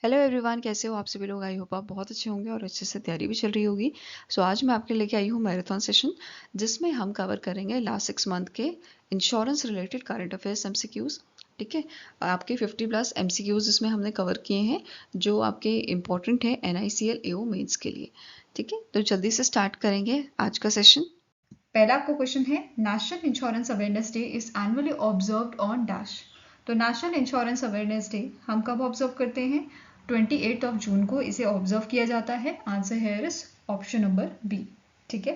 Hello everyone, कैसे हो आप सभी लोग। आई होप आप बहुत अच्छे होंगे और अच्छे से तैयारी भी चल रही होगी। सो आज मैं आपके लेके आई हूँ मैराथन सेशन, जिसमें हम कवर करेंगे लास्ट 6 मंथ के insurance related current affairs MCQs. ठीक है, आपके 50+ एमसीक्यूज इसमें हमने कवर किए हैं जो आपके इंपॉर्टेंट है NICL AO मेंस के लिए। ठीक है, तो जल्दी से स्टार्ट करेंगे आज का सेशन। पहला आपका क्वेश्चन है, national insurance awareness day is annually observed on dash. तो नेशनल इंश्योरेंस अवेयरनेस डे हम कब ऑब्जर्व करते हैं? 28 जून को इसे ऑब्जर्व किया जाता है। Answer here is option number B. ठीक है,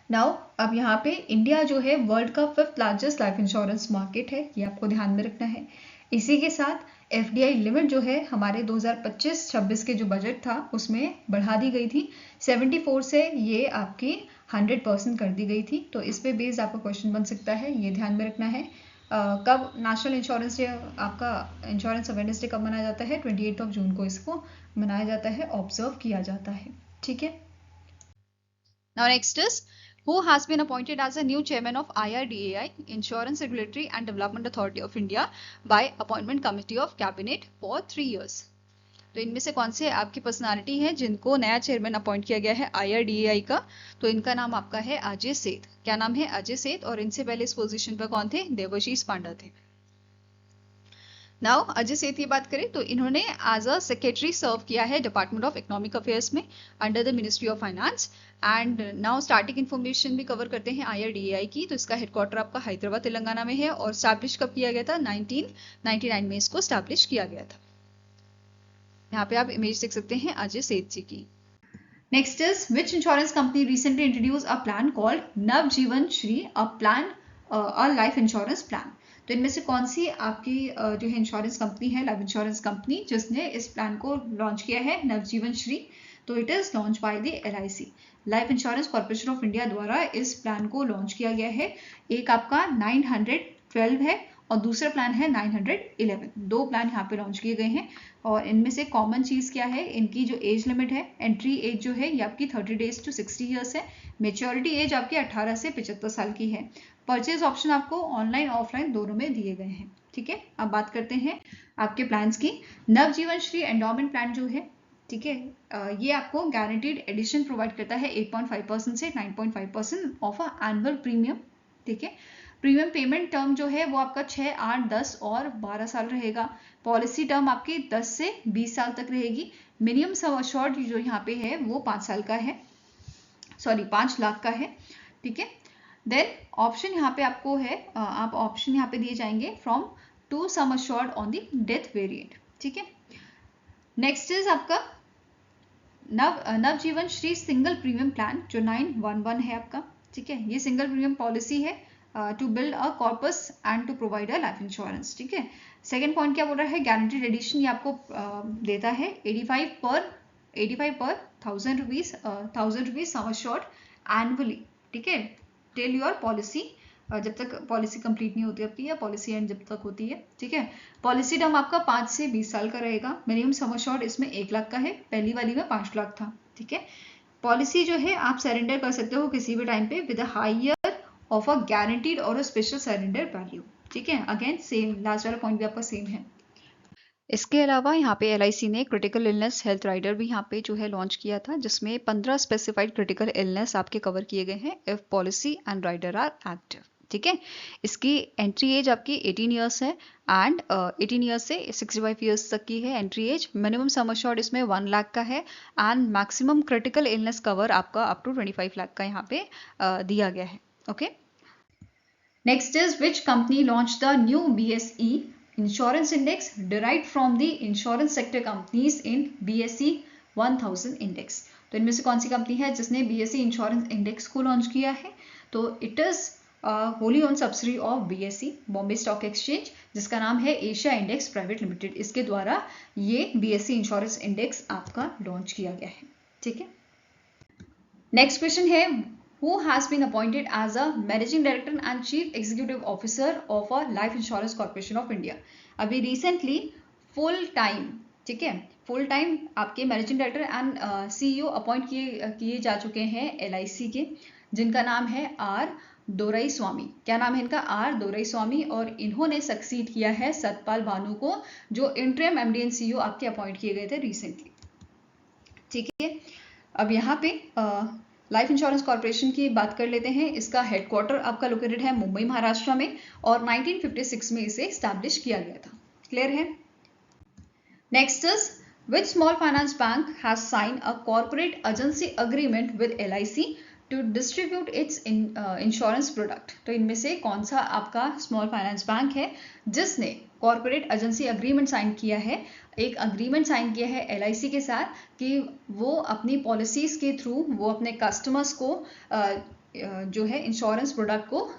नाउ अब यहाँ पे इंडिया जो है वर्ल्ड का 5th largest life insurance market है, ये आपको ध्यान में रखना है। इसी के साथ FDI लिमिट जो है हमारे 2025-26 के जो बजट था उसमें बढ़ा दी गई थी। 74 से ये आपकी 100% कर दी गई थी। तो इस पे बेस्ड आपका क्वेश्चन बन सकता है, ये ध्यान में रखना है। कब नेशनल इंश्योरेंस डे, आपका इंश्योरेंस अवेयरनेस डे कब मनाया जाता है? 28 जून को इसको मनाया जाता है, ऑब्जर्व किया जाता है। ठीक है, Now next is, who has been appointed as a new chairman of IRDAI, Insurance Regulatory and Development Authority of India, by Appointment Committee of Cabinet for 3 years? तो इनमें से कौन से आपकी पर्सनालिटी है जिनको नया चेयरमैन अपॉइंट किया गया है IRDAI का? तो इनका नाम आपका है अजय सेठ। क्या नाम है? अजय सेठ। और इनसे पहले इस पोजीशन पर कौन थे? देवाशीष पांडा थे। नाउ अजय सेठ की बात करें तो इन्होंने एज अ सेक्रेटरी सर्व किया है डिपार्टमेंट ऑफ इकोनॉमिक अफेयर्स में under the ministry of finance. And now starting information भी कवर करते हैं IRDAI की। तो इसका हेडक्वार्टर आपका हैदराबाद तेलंगाना में है और स्टैब्लिश कब किया गया था? 1999 में इसको स्टैब्लिश किया गया था। यहाँ पे आप इमेज देख सकते हैं अजय सेठ जी की। Next is, which insurance company recently introduce a plan called Navjeevan Shri, a life insurance plan. तो इनमें से कौन सी आपकी जो है इंश्योरेंस कंपनी है, लाइफ इंश्योरेंस कंपनी, जिसने इस प्लान को लॉन्च किया है, नवजीवन श्री? तो it is launch by the LIC, life insurance corporation of India द्वारा इस प्लान को लॉन्च किया गया है। एक आपका 912 है और दूसरा प्लान है 911। दो प्लान यहाँ पे लॉन्च किए गए हैं। और इनमें से कॉमन चीज़ क्या है? इनकी जो एज लिमिट है, एंट्री एज जो है ये आपकी 30 डेज टू 60 ईयर्स है। मेच्योरिटी एज आपकी 18 से 75 साल की है। परचेज ऑप्शन आपको ऑनलाइन ऑफलाइन दोनों में दिए गए हैं। ठीक है, अब बात करते हैं आपके प्लान्स की। नवजीवन श्री एंडोमेंट प्लान जो है, ठीक है, ये आपको गारंटीड एडिशन प्रोवाइड करता है 8.5% से 9.5% ऑफ एनुअल प्रीमियम। ठीक है, प्रीमियम पेमेंट टर्म जो है वो आपका 6, 8, 10 और 12 साल रहेगा। पॉलिसी टर्म आपकी 10 से 20 साल तक रहेगी। मिनिमम सम अश्योर्ड जो यहाँ पे है वो 5 साल का है, सॉरी 5 लाख का है। ठीक है, देन ऑप्शन यहाँ पे आपको है, आप ऑप्शन यहाँ पे दिए जाएंगे from to sum assured on the death variant. ठीक है, नेक्स्ट इज आपका Navjeevan Shri single premium plan जो 911 है आपका। ठीक है, ये सिंगल प्रीमियम पॉलिसी है to build a corpus and to provide a life insurance. ठीक है, सेकंड पॉइंट क्या बोल रहा है? गारंटीड एडिशन ये आपको देता है 85 पर 1000 रुपीज सम अश्योर्ड एनुअली। ठीक है, टिल योर पॉलिसी, जब तक पॉलिसी कंप्लीट नहीं होती आपकी या पॉलिसी एंड जब तक होती है। ठीक है, पॉलिसी टर्म आपका 5 से 20 साल का रहेगा। मिनिमम सम अश्योर्ड इसमें 1 लाख का है, पहली वाली में 5 लाख था। ठीक है, पॉलिसी जो है आप सरेंडर कर सकते हो किसी भी टाइम पे with a higher of a guaranteed और अ स्पेशल सरेंडर वैल्यू। ठीक है, अगेन सेम लास्ट वाला पॉइंट भी आपका सेम है। इसके अलावा यहाँ पे LIC ने क्रिटिकल इलनेस हेल्थ राइडर भी यहाँ पे जो है लॉन्च किया था, जिसमें 15 स्पेसिफाइड क्रिटिकल इलनेस आपके कवर किए गए हैं if policy and rider are active. ठीक है, इसकी एंट्री एज आपकी 18 ईयर्स है एंड 18 ईयर्स से 65 ईयर्स तक की है entry age. Minimum sum assured इसमें 1 लाख का है and maximum critical illness cover आपका अप टू 25 लाख का यहाँ पे दिया गया है। Okay, Next is, which company launched the new BSE insurance index derived from the insurance sector companies in BSE 1000 index? तो इनमें से कौन सी कंपनी है जिसने BSE इंश्योरेंस इंडेक्स को लॉन्च किया है? तो it is Holi own subsidy of BSE Bombay stock exchange, जिसका नाम है एशिया इंडेक्स प्राइवेट लिमिटेड। इसके द्वारा ये BSE इंश्योरेंस इंडेक्स आपका लॉन्च किया गया है। ठीक है, नेक्स्ट क्वेश्चन है, who has been appointed as a managing director and chief executive officer of a life insurance corporation of India? अभी रिसेंटली फुल टाइम, ठीक है, फुल टाइम आपके managing director and CEO appoint किए जा चुके हैं LIC के, जिनका नाम है R दोरई स्वामी। क्या नाम है इनका? आर दोरई स्वामी। और इन्होंने सक्सीड किया है सतपाल भानु को, जो इंटरिम एमडी एंड सीईओ आपके अपॉइंट किए गए थे रिसेंटली। ठीक है, अब यहाँ पे लाइफ इंश्योरेंस कॉर्पोरेशन की बात कर लेते हैं। इसका हेडक्वार्टर आपका लोकेटेड है मुंबई महाराष्ट्र में, और 1956 में इसे स्टैब्लिश किया गया था। क्लियर है? Next is which small finance bank has signed a corporate agency agreement with LIC to distribute its insurance product? तो इनमें से कौन सा आपका स्मॉल फाइनेंस बैंक है जिसने कॉर्पोरेट एजेंसी अग्रीमेंट साइन किया है? एक अग्रीमेंट साइन किया है LIC के साथ कि वो अपनी पॉलिसीज के थ्रू वो अपने कस्टमर्स को जो है इंश्योरेंस प्रोडक्ट को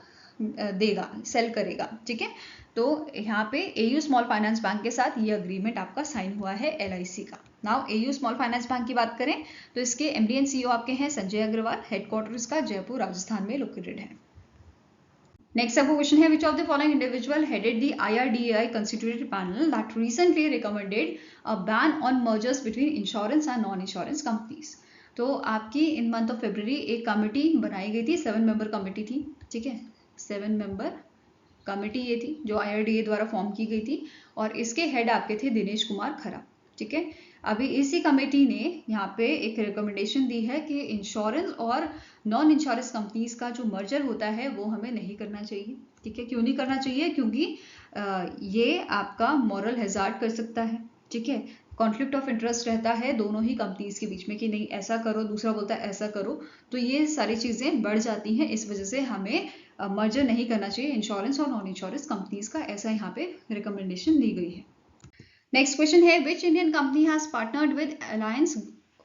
देगा, सेल करेगा। ठीक है, तो यहाँ पे AU स्मॉल फाइनेंस बैंक के साथ ये अग्रीमेंट आपका साइन हुआ है LIC का। Now AU small finance bank की बात करें तो इसके MD एंड CEO आपके हैं संजय अग्रवाल। हेडक्वार्टर इसका जयपुर राजस्थान में लोकेटेड है। नेक्स्ट आपको क्वेश्चन है, विच of the following individual headed the IRDAI constituted panel that recently recommended a ban on mergers between insurance and non insurance companies? तो आपकी इन मंथ ऑफ फरवरी एक कमेटी बनाई गई थी, 7 मेंबर कमेटी थी। ठीक है, 7 मेंबर कमेटी ये थी जो IRDA द्वारा फॉर्म की गई थी, और इसके हेड आपके थे दिनेश कुमार खरा। ठीक है, अभी इसी कमेटी ने यहाँ पे एक रिकमेंडेशन दी है कि इंश्योरेंस और नॉन इंश्योरेंस कंपनीज का जो मर्जर होता है वो हमें नहीं करना चाहिए। ठीक है, क्यों नहीं करना चाहिए? क्योंकि ये आपका मॉरल हैजार्ड कर सकता है। ठीक है, कॉन्फ्लिक्ट ऑफ इंटरेस्ट रहता है दोनों ही कंपनीज के बीच में कि नहीं ऐसा करो, दूसरा बोलता है ऐसा करो, तो ये सारी चीजें बढ़ जाती हैं। इस वजह से हमें मर्जर नहीं करना चाहिए इंश्योरेंस और नॉन इंश्योरेंस कंपनीज का, ऐसा यहाँ पे रिकमेंडेशन दी गई है। नेक्स्ट क्वेश्चन है, which Indian company has partnered with Allianz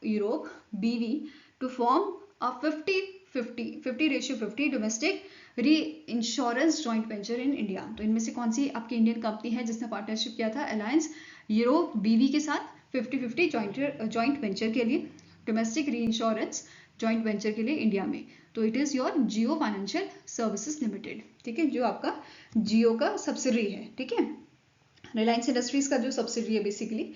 Europe BV to form a 50/50 domestic re insurance joint venture in India? तो इनमें से कौन सी आपकी इंडियन कंपनी है जिसने पार्टनरशिप किया था अलायंस यूरोप BV के साथ 50/50 जॉइंट वेंचर के लिए, domestic re insurance joint venture के लिए इंडिया में? तो it is your Jio financial services limited. ठीक है, जो आपका जियो का सब्सिडरी है। ठीक है, रिलायंस इंडस्ट्रीज का जो सब्सिडरी है बेसिकली,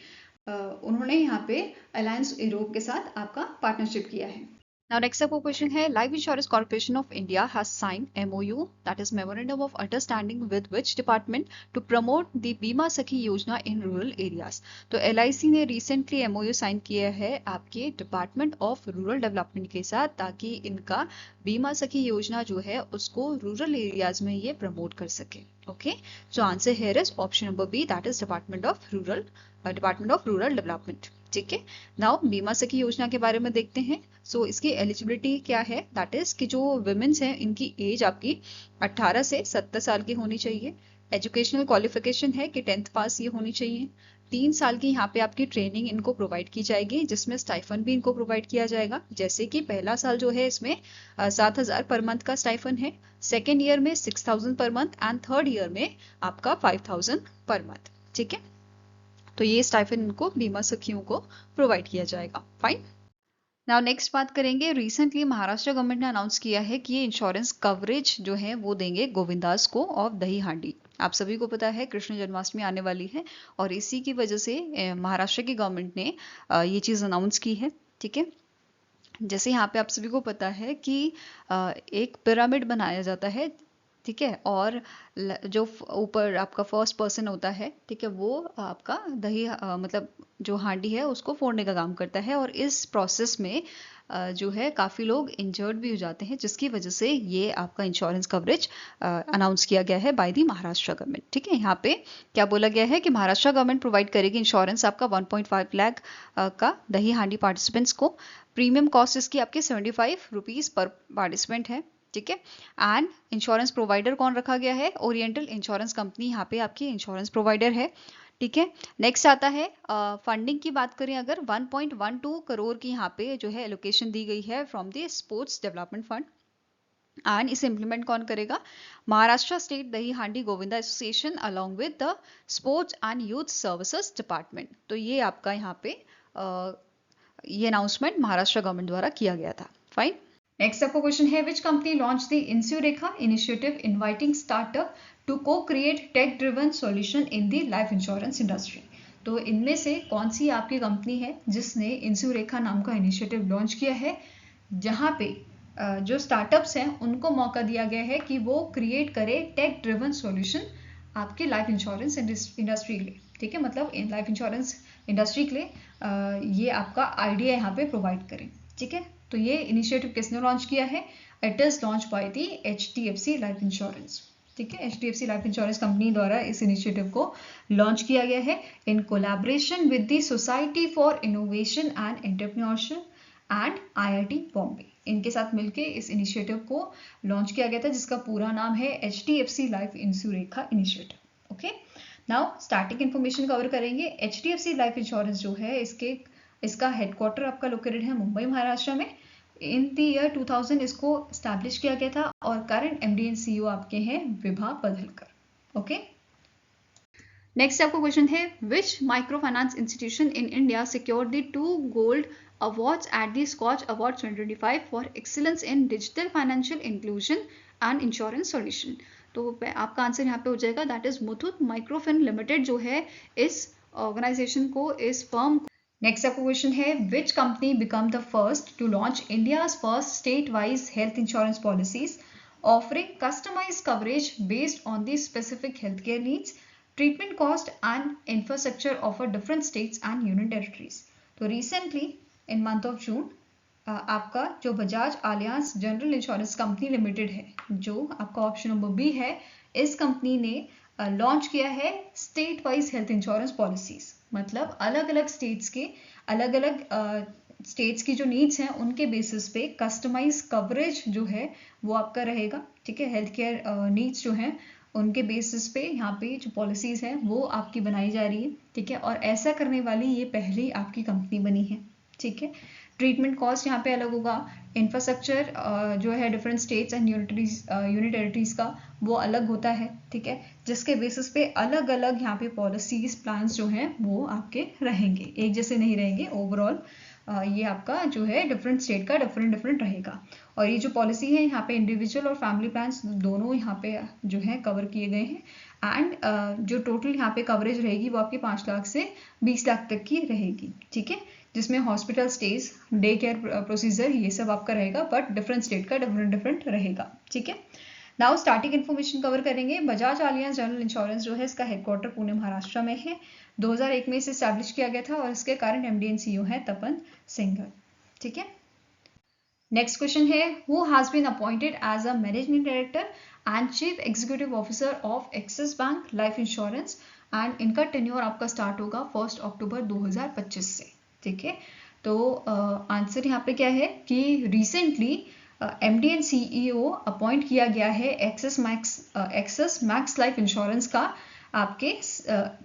उन्होंने यहाँ पे अलायंस यूरोप के साथ आपका पार्टनरशिप किया है। Now next up question है, Life Insurance Corporation of India has signed MOU, that is Memorandum of Understanding, with which department to promote the बीमा सखी योजना in rural areas? तो LIC ने recently MOU साइन किया है आपके डिपार्टमेंट ऑफ रूरल डेवलपमेंट के साथ, ताकि इनका बीमा सखी योजना जो है उसको रूरल एरियाज में ये प्रमोट कर सके। Okay, so answer here is option number B, that is department of rural development. ठीक है, नाउ बीमा सखी योजना के बारे में देखते हैं। सो इसकी एलिजिबिलिटी क्या है? दैट इज कि जो वुमेन्स हैं इनकी एज आपकी 18 से 70 साल की होनी चाहिए। एजुकेशनल क्वालिफिकेशन है कि 10th पास ये होनी चाहिए। 3 साल की यहाँ पे आपकी ट्रेनिंग इनको प्रोवाइड की जाएगी, जिसमें स्टाइफन भी इनको प्रोवाइड किया जाएगा। जैसे कि पहला साल जो है इसमें 7,000 पर मंथ का स्टाइफन है, सेकेंड ईयर में 6,000 per month, and third year में आपका 5,000 पर मंथ। ठीक है, तो ये स्टाइफन इनको बीमा सखियों को प्रोवाइड किया जाएगा। फाइन। नाउ नेक्स्ट बात करेंगे, रिसेंटली महाराष्ट्र गवर्नमेंट ने अनाउंस किया है कि ये इंश्योरेंस कवरेज जो है वो देंगे गोविंदास को ऑफ दही हांडी। आप सभी को पता है कृष्ण जन्माष्टमी आने वाली है, और इसी की वजह से महाराष्ट्र की गवर्नमेंट ने ये चीज़ अनाउंस की है। ठीक है, जैसे यहाँ पे आप सभी को पता है कि एक पिरामिड बनाया जाता है। ठीक है, और जो ऊपर आपका फर्स्ट पर्सन होता है, ठीक है, वो आपका दही मतलब जो हांडी है उसको फोड़ने का काम करता है, और इस प्रोसेस में जो है काफ़ी लोग इंजर्ड भी हो जाते हैं, जिसकी वजह से ये आपका इंश्योरेंस कवरेज अनाउंस किया गया है बाय दी महाराष्ट्र गवर्नमेंट। ठीक है, यहाँ पे क्या बोला गया है कि महाराष्ट्र गवर्नमेंट प्रोवाइड करेगी इंश्योरेंस आपका 1.5 लाख का दही हांडी पार्टिसिपेंट्स को। प्रीमियम कॉस्ट इसकी आपके 75 रुपीज़ पर पार्टिसिपेंट है। ठीक है, एंड इंश्योरेंस प्रोवाइडर कौन रखा गया है? ओरिएंटल इंश्योरेंस कंपनी यहाँ पे आपकी इंश्योरेंस प्रोवाइडर है। ठीक है, नेक्स्ट आता है फंडिंग की बात करें अगर 1.12 करोड़ की यहाँ पे जो है एलोकेशन दी गई है from the sports development fund, and इसे इम्प्लीमेंट कौन करेगा? महाराष्ट्र स्टेट दही हांडी Govinda association along with the sports and youth services department. तो ये आपका यहाँ पे ये अनाउंसमेंट महाराष्ट्र गवर्नमेंट द्वारा किया गया था। फाइन। नेक्स्ट आपको क्वेश्चन है, which company launch the InsuRekha initiative inviting startup to को create tech driven solution in the life insurance industry? तो इनमें से कौन सी आपकी कंपनी है जिसने इंस्यूरेखा नाम का इनिशिएटिव लॉन्च किया है, जहां पे जो स्टार्टअप्स हैं उनको मौका दिया गया है कि वो क्रिएट करे टेक ड्रिवन सॉल्यूशन आपके लाइफ इंश्योरेंस इंडस्ट्री के लिए, ठीक है, मतलब लाइफ इंश्योरेंस इंडस्ट्री के लिए ये आपका आइडिया यहाँ पे प्रोवाइड करें, ठीक है। तो ये इनिशिएटिव किसने लॉन्च किया है? It is launch by the HDFC life insurance, ठीक है। HDFC लाइफ इंश्योरेंस कंपनी द्वारा इस इनिशिएटिव को लॉन्च किया गया है in collaboration with the society for innovation and entrepreneurship and IIT Bombay. इनके साथ मिलकर इस इनिशिएटिव को लॉन्च किया गया था, जिसका पूरा नाम है HDFC life InsuRekha initiative. Okay, now starting information cover करेंगे। HDFC लाइफ इंश्योरेंस जो है इसका हेडक्वार्टर आपका लोकेटेड है मुंबई महाराष्ट्र में। इन द ईयर 2000 इसको स्टैब्लिश किया गया था और करंट MD एंड CEO आपके हैं विभा पधलकर। ओके, नेक्स्ट आपको क्वेश्चन है, which micro finance institution in India secured the 2 gold awards at the Skoch award 2025 for excellence in digital financial inclusion and insurance solution. तो आपका आंसर यहाँ पे हो जाएगा, that is Muthoot Microfin limited जो है इस ऑर्गेनाइजेशन को, इस फर्म को। नेक्स्ट आपको क्वेश्चन है, which company become the first to launch India's first state wise health insurance policies offering customised coverage based on the specific health care needs, treatment cost and infrastructure of different states and union territories. तो recently in month of June आपका जो Bajaj Allianz general insurance company limited है, जो आपका option number B है, इस company ने launch किया है state wise health insurance policies. मतलब अलग अलग स्टेट्स के अलग अलग स्टेट्स की जो नीड्स हैं उनके बेसिस पे कस्टमाइज कवरेज जो है वो आपका रहेगा, ठीक है। हेल्थ केयर नीड्स जो हैं उनके बेसिस पे यहाँ पे जो पॉलिसीज हैं वो आपकी बनाई जा रही है, ठीक है। और ऐसा करने वाली ये पहली आपकी कंपनी बनी है, ठीक है। ट्रीटमेंट कॉस्ट यहाँ पे अलग होगा, इंफ्रास्ट्रक्चर जो है different states and unit territories का वो अलग होता है, ठीक है, जिसके बेसिस पे अलग अलग यहाँ पे पॉलिसीज प्लान्स जो हैं वो आपके रहेंगे, एक जैसे नहीं रहेंगे। ओवरऑल ये आपका जो है डिफरेंट स्टेट का डिफरेंट रहेगा। और ये जो पॉलिसी है यहाँ पे इंडिविजुअल और फैमिली प्लान्स दोनों यहाँ पे जो है कवर किए गए हैं। एंड जो टोटल यहाँ पे कवरेज रहेगी वो आपके 5 लाख से 20 लाख तक की रहेगी, ठीक है, जिसमें hospital stage, day care procedure ये सब आपका रहेगा, बट डिफरेंट स्टेट का डिफरेंट रहेगा, ठीक है। नाउ स्टार्टिंग इन्फॉर्मेशन कवर करेंगे। बजाज आलियांज जनरल इंश्योरेंस जो है इसका हेडक्वार्टर पुणे महाराष्ट्र में है। 2001 में इसे स्टैब्लिश किया गया था और इसके करंट MD एंड CEO है तपन सिंघल, ठीक है। नेक्स्ट क्वेश्चन है, who has been appointed as a managing director and chief executive officer of Axis bank life insurance, and इनका टेन्योर आपका स्टार्ट होगा 1 अक्टूबर 2025 से, ठीक है। तो आंसर यहाँ पे क्या है कि recently MD and CEO appoint किया गया है एक्सिस मैक्स लाइफ इंश्योरेंस का। आपके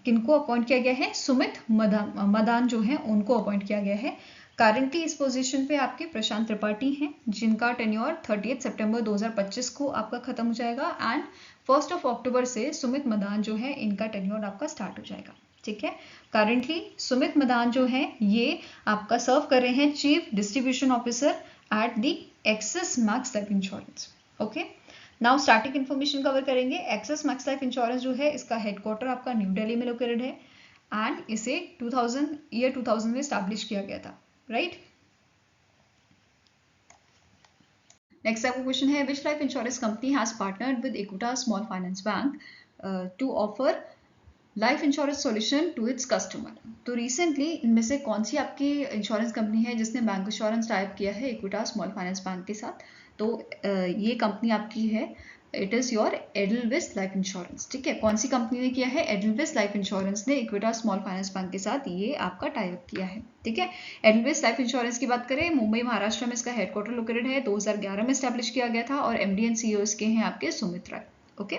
किनको अपॉइंट किया गया है? सुमित मदान जो है उनको अपॉइंट किया गया है। करंटली इस पोजीशन पे आपके प्रशांत त्रिपाठी हैं, जिनका टेन्योर 30 सितंबर 2025 को आपका खत्म हो जाएगा, एंड 1 अक्टूबर से सुमित मदान जो है इनका टेन्योर आपका स्टार्ट हो जाएगा, ठीक है। करंटली सुमित मदान जो है ये आपका सर्व कर रहे हैं chief distribution officer at the axis Max life insurance. Okay, now starting information cover करेंगे। एक्सिस मैक्स लाइफ इंश्योरेंस जो है इसका हेडक्वार्टर आपका न्यू दिल्ली में लोकेटेड है, एंड इसे 2000 में स्टैब्लिश किया गया था, राइट। नेक्स्ट आपका क्वेश्चन है, which life insurance company has partnered with Equitas small finance bank to offer life insurance solution to its customer. तो रिसेंटली इनमें से कौन सी आपकी इंश्योरेंस कंपनी है जिसने बैंक इंश्योरेंस टाइप किया है इक्विटा स्मॉल फाइनेंस बैंक के साथ? तो ये कंपनी आपकी है, it is your Edelweiss life insurance, ठीक है। कौन सी कंपनी ने किया है? एडलविस लाइफ इंश्योरेंस ने इक्विटा स्मॉल फाइनेंस बैंक के साथ ये आपका टाई अप किया है, ठीक है। एडलविस लाइफ इंश्योरेंस की बात करें, मुंबई महाराष्ट्र में इसका हेडक्वार्टर लोकेटेड है, 2011 में स्टैब्लिश किया गया था, और MD एंड CEO इसके हैं आपके Sumit Rai, okay.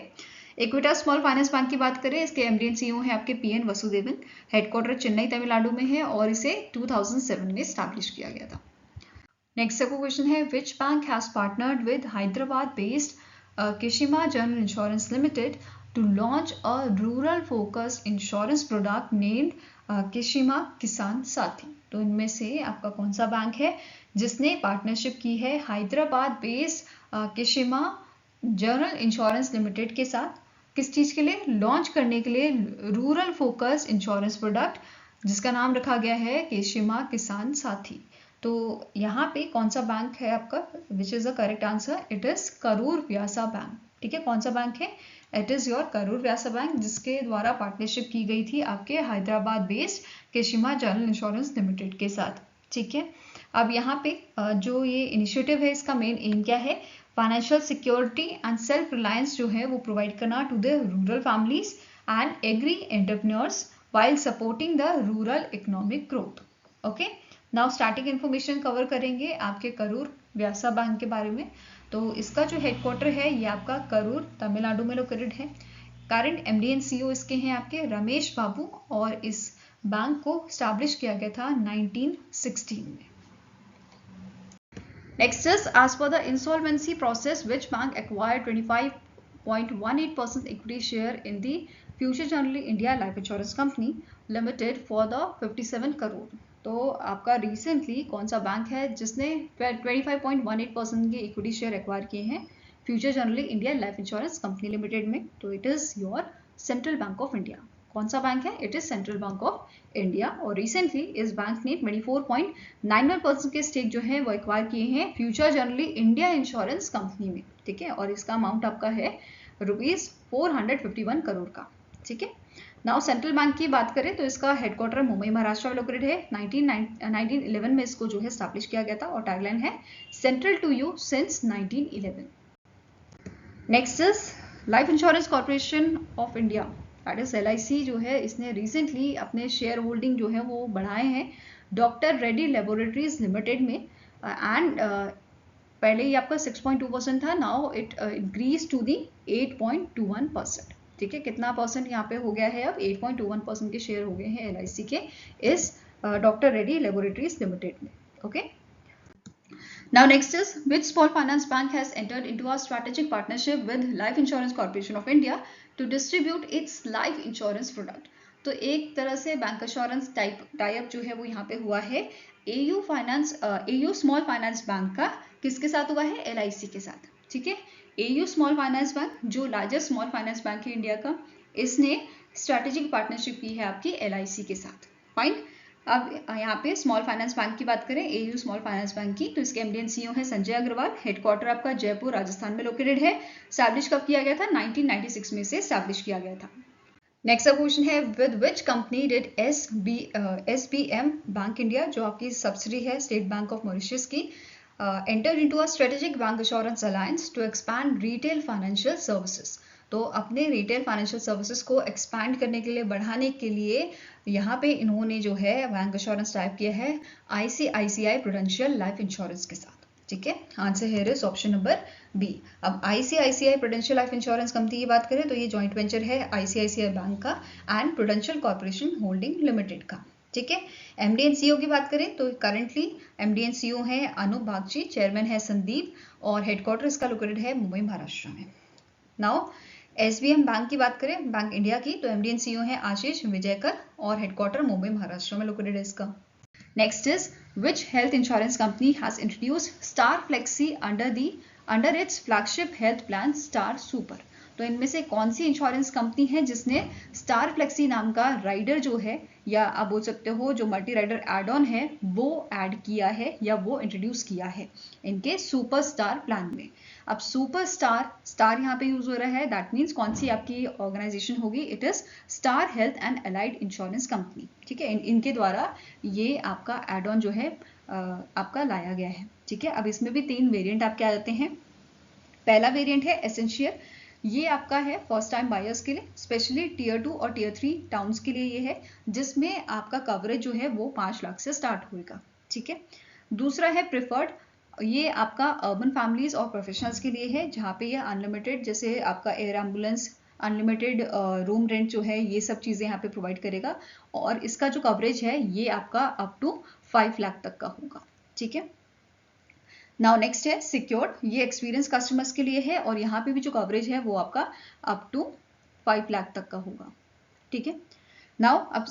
Equitas small finance bank की बात करें, इसके MD एंड CEO हैं आपके PN वसुदेवन, हेडक्वार्टर चेन्नई तमिलनाडु में है, और इसे 2007 में स्टैब्लिश किया गया था। नेक्स्ट आपको क्वेश्चन है, which bank has partnered with Hyderabad based Kshema general insurance limited to launch a rural focused insurance product named Kshema Kisan Saathi. तो इनमें से आपका कौन सा बैंक है जिसने पार्टनरशिप की है Hyderabad based Kshema general insurance limited के साथ? किस चीज़ के लिए? लॉन्च करने के लिए रूरल फोकस्ड इंश्योरेंस प्रोडक्ट जिसका नाम रखा गया है किशिमा किसान साथी। तो यहाँ पे कौन सा बैंक है आपका, which is the correct answer, it is Karur Vysya bank. ठीक है, कौन सा बैंक है, it is your Karur Vysya bank, जिसके द्वारा पार्टनरशिप की गई थी आपके Hyderabad based Kshema general insurance limited के साथ। ठीक है, अब यहाँ पे जो ये इनिशिएटिव है इसका मेन एम क्या है, financial security and self reliance जो है वो प्रोवाइड करना to the rural families and agri entrepreneurs while supporting the rural economic growth. Okay, now starting information cover करेंगे आपके करूर व्यासा बैंक के बारे में। तो इसका जो हेडक्वार्टर है ये आपका करूर तमिलनाडु में लोकेटेड है। करंट एमडी एंड सीईओ इसके हैं आपके रमेश बाबू, और इस बैंक को स्टैब्लिश किया गया था 1916 में। Next is as per the insolvency process which bank acquired 25.18% equity share in the future Generali India life insurance company limited for the 57 crore. तो आपका रिसेंटली कौन सा बैंक है जिसने 25.18% के इक्विटी शेयर एक्वायर किए हैं future Generali India life insurance company limited में, तो it is your central bank of India. कौन सा बैंक है, it is central bank of India, और रिसेंटली इस बैंक ने 24.91% के स्टेक जो है वो एक्वायर किए हैं future Generali India insurance company में। ठीक है, और इसका अमाउंट आपका है ₹451 करोड़ का। ठीक है, नाउ सेंट्रल बैंक की बात करें तो इसका हेडक्वार्टर मुंबई महाराष्ट्र में लोकेटेड है। 1911 में इसको जो है स्टैब्लिश किया गया था, और टैगलाइन है central to you since 1911। Next is life insurance corporation of India, that is LIC जो है, इसने रिसेंटली अपने शेयर होल्डिंग जो है वो बढ़ाए हैं डॉक्टर रेड्डी लेबोरेटरीज लिमिटेड में, एंड पहले ही आपका 6.2% था, now it increase to the 8.21%। ठीक है, कितना परसेंट यहाँ पे हो गया है, अब 8.21% के शेयर हो गए हैं LIC के इस डॉक्टर रेड्डी लेबोरेटरीज लिमिटेड में। Okay, now next is which small finance bank has entered into a strategic partnership with life insurance corporation of India to distribute its life insurance product. तो एक तरह से बैंक इंश्योरेंस टाइप जो है वो यहाँ पे हुआ है AU स्मॉल फाइनेंस बैंक का किसके साथ हुआ है, LIC के साथ। ठीक है, AU स्मॉल फाइनेंस बैंक जो लार्जेस्ट स्मॉल फाइनेंस बैंक है इंडिया का, इसने स्ट्रेटेजिक पार्टनरशिप की है आपकी LIC के साथ। फाइन, अब यहाँ पे स्मॉल फाइनेंस बैंक की बात करें, AU स्मॉल फाइनेंस बैंक की, तो इसके एमडी एंड सीईओ है संजय अग्रवाल। हेडक्वार्टर आपका जयपुर राजस्थान में लोकेटेड है। स्टैब्लिश कब किया गया था, 1996 में से स्टैब्लिश किया गया था। नेक्स्ट क्वेश्चन है with which company did SBM bank India, जो आपकी सब्सिडी है स्टेट बैंक ऑफ मॉरिशस की, enter into a strategic bank insurance alliance to expand retail financial services. तो अपने रिटेल फाइनेंशियल सर्विसेज को एक्सपैंड करने के लिए, बढ़ाने के लिए यहाँ पे इन्होंने जो है बैंक इंश्योरेंस टाइप किया है ICICI प्रूडेंशियल लाइफ इंश्योरेंस के साथ। ठीक है, answer here is option number B. अब ICICI Prudential life insurance company की बात करें तो ये जॉइंट वेंचर है ICICI बैंक का and Prudential corporation holding limited का। ठीक है, एमडी एंड सीईओ की बात करें तो करंटली एमडी एंड सीईओ है अनूप बागची, चेयरमैन है संदीप, और हेडक्वार्टर इसका लोकेटेड है मुंबई महाराष्ट्र में। नाउ SBM बैंक की बात करें, बैंक इंडिया की, तो एमडी एंड सीईओ है आशीष विजयकर, और हेडक्वार्टर मुंबई महाराष्ट्र में लोकेटेड है इसका। Next is which health insurance company has introduced star flexi under its flagship health plan star super. तो इनमें से कौन सी इंश्योरेंस कंपनी है जिसने स्टार फ्लेक्सी नाम का राइडर जो है, या आप बोल सकते हो जो मल्टी राइडर एड ऑन है, वो ऐड किया है या वो इंट्रोड्यूस किया है इनके सुपर स्टार प्लान में। अब सुपर स्टार यहाँ पे यूज हो रहा है, दैट मीन्स कौन सी आपकी ऑर्गेनाइजेशन होगी, it is star Health and allied insurance company. ठीक है, इनके द्वारा ये आपका एड ऑन जो है आपका लाया गया है। ठीक है, अब इसमें भी 3 वेरिएंट आपके आ जाते हैं। पहला वेरिएंट है एसेंशियल, ये आपका है फर्स्ट टाइम बायर्स के लिए, स्पेशली टियर 2 और टियर 3 टाउन्स के लिए ये है, जिसमें आपका कवरेज जो है वो 5 लाख से स्टार्ट होगा। ठीक है, दूसरा है प्रिफर्ड, ये आपका अर्बन फैमिलीज और प्रोफेशनल्स के लिए है, जहाँ पे ये अनलिमिटेड, जैसे आपका air ambulance, unlimited room rent जो है, ये सब चीज़ें यहाँ पे प्रोवाइड करेगा, और इसका जो कवरेज है ये आपका अप टू 5 लाख तक का होगा। ठीक है, नाउ नेक्स्ट है सिक्योर्ड, ये एक्सपीरियंस कस्टमर्स के लिए है, और यहाँ पे भी जो कवरेज है वो आपका अप टू 5 लाख तक का होगा। ठीक है, नाउ अब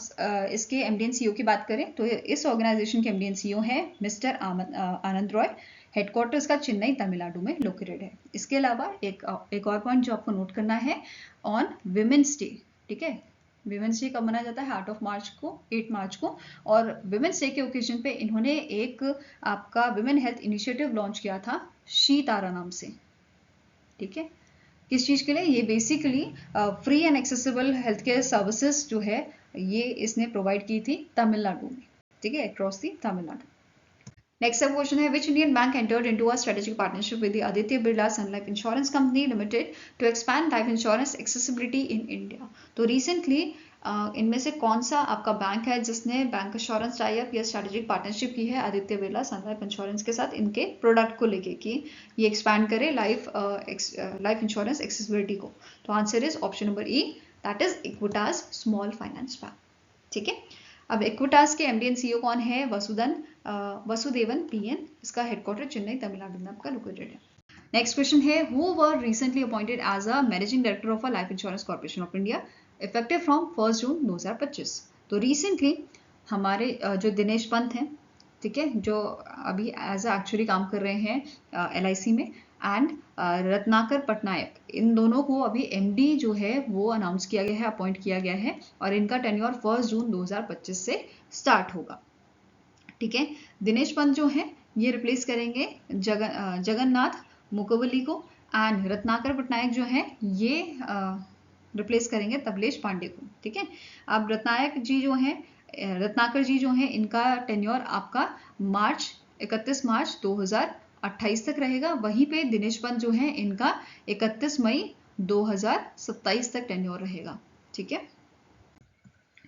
इसके एमडी एंड सीईओ की बात करें तो इस ऑर्गेनाइजेशन के एमडी एंड सीईओ है मिस्टर आनंद रॉय। हेडक्वार्टर इसका चेन्नई तमिलनाडु में लोकेटेड है। इसके अलावा एक और पॉइंट जो आपको नोट करना है ऑन विमेंस डे। ठीक है, विमेंस डे कब मनाया जाता है? 8 मार्च को, 8 मार्च को। और विमेंस डे के ओकेजन पे इन्होंने एक आपका विमेन हेल्थ इनिशिएटिव लॉन्च किया था शी तारा नाम से, ठीक है। किस चीज़ के लिए? ये basically free and accessible health care services जो है ये इसने प्रोवाइड की थी तमिलनाडु में, ठीक है, अक्रॉस दी तमिलनाडु। नेक्स्ट सब क्वेश्चन है, which Indian bank entered into a strategic partnership with the Aditya Birla sun life insurance company limited to expand life insurance accessibility in India. तो रिसेंटली इनमें से कौन सा आपका बैंक है जिसने बैंक इंश्योरेंस टाई अप या स्ट्रेटेजिक पार्टनरशिप की है आदित्य बिरला सन लाइफ इंश्योरेंस के साथ इनके प्रोडक्ट को लेके कि ये एक्सपैंड करे लाइफ इंश्योरेंस एक्सेसिबिलिटी को? तो answer is option number E, that is Equitas small finance bank, ठीक है। अब इक्विटास के एमडी एंड सीईओ कौन है? वसुदेवन PN, इसका हेडक्वार्टर चेन्नई तमिलनाडु में आपका लोकेटेड है। नेक्स्ट क्वेश्चन है, who were recently appointed as a managing director of a life insurance corporation of India effective from 1 जून 2025? तो रिसेंटली हमारे जो दिनेश पंत हैं, ठीक है, जो अभी एज एक्चुअली काम कर रहे हैं LIC में, एंड रत्नाकर पटनायक, इन दोनों को अभी MD जो है वो अनाउंस किया गया है, अपॉइंट किया गया है, और इनका टेन्योर 1 जून 2025 से स्टार्ट होगा, ठीक है। दिनेश पंत जो है ये रिप्लेस करेंगे जगन्नाथ मुकोवली को, एंड रत्नाकर पटनायक जो है ये रिप्लेस करेंगे तबलेश पांडे को, ठीक है। अब रत्नाकर जी जो हैं इनका टेन्योर आपका 31 मार्च 2028 तक रहेगा। वहीं पे दिनेश पंत जो है इनका 31 मई 2027 तक टेन्योर रहेगा, ठीक है।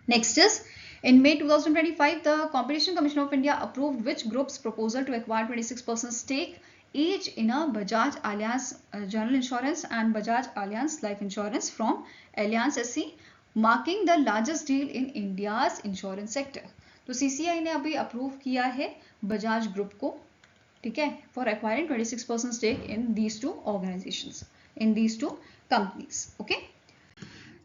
Next is, in May 2025, the Competition Commission of India approved which group's proposal to acquire 26% stake each in a Bajaj Allianz General Insurance and Bajaj Allianz Life Insurance from Allianz SC, marking the largest deal in India's insurance sector. तो CCI ने अभी approve किया है Bajaj group को, ठीक है, for acquiring 26% stake in these two organizations, in these two companies, okay.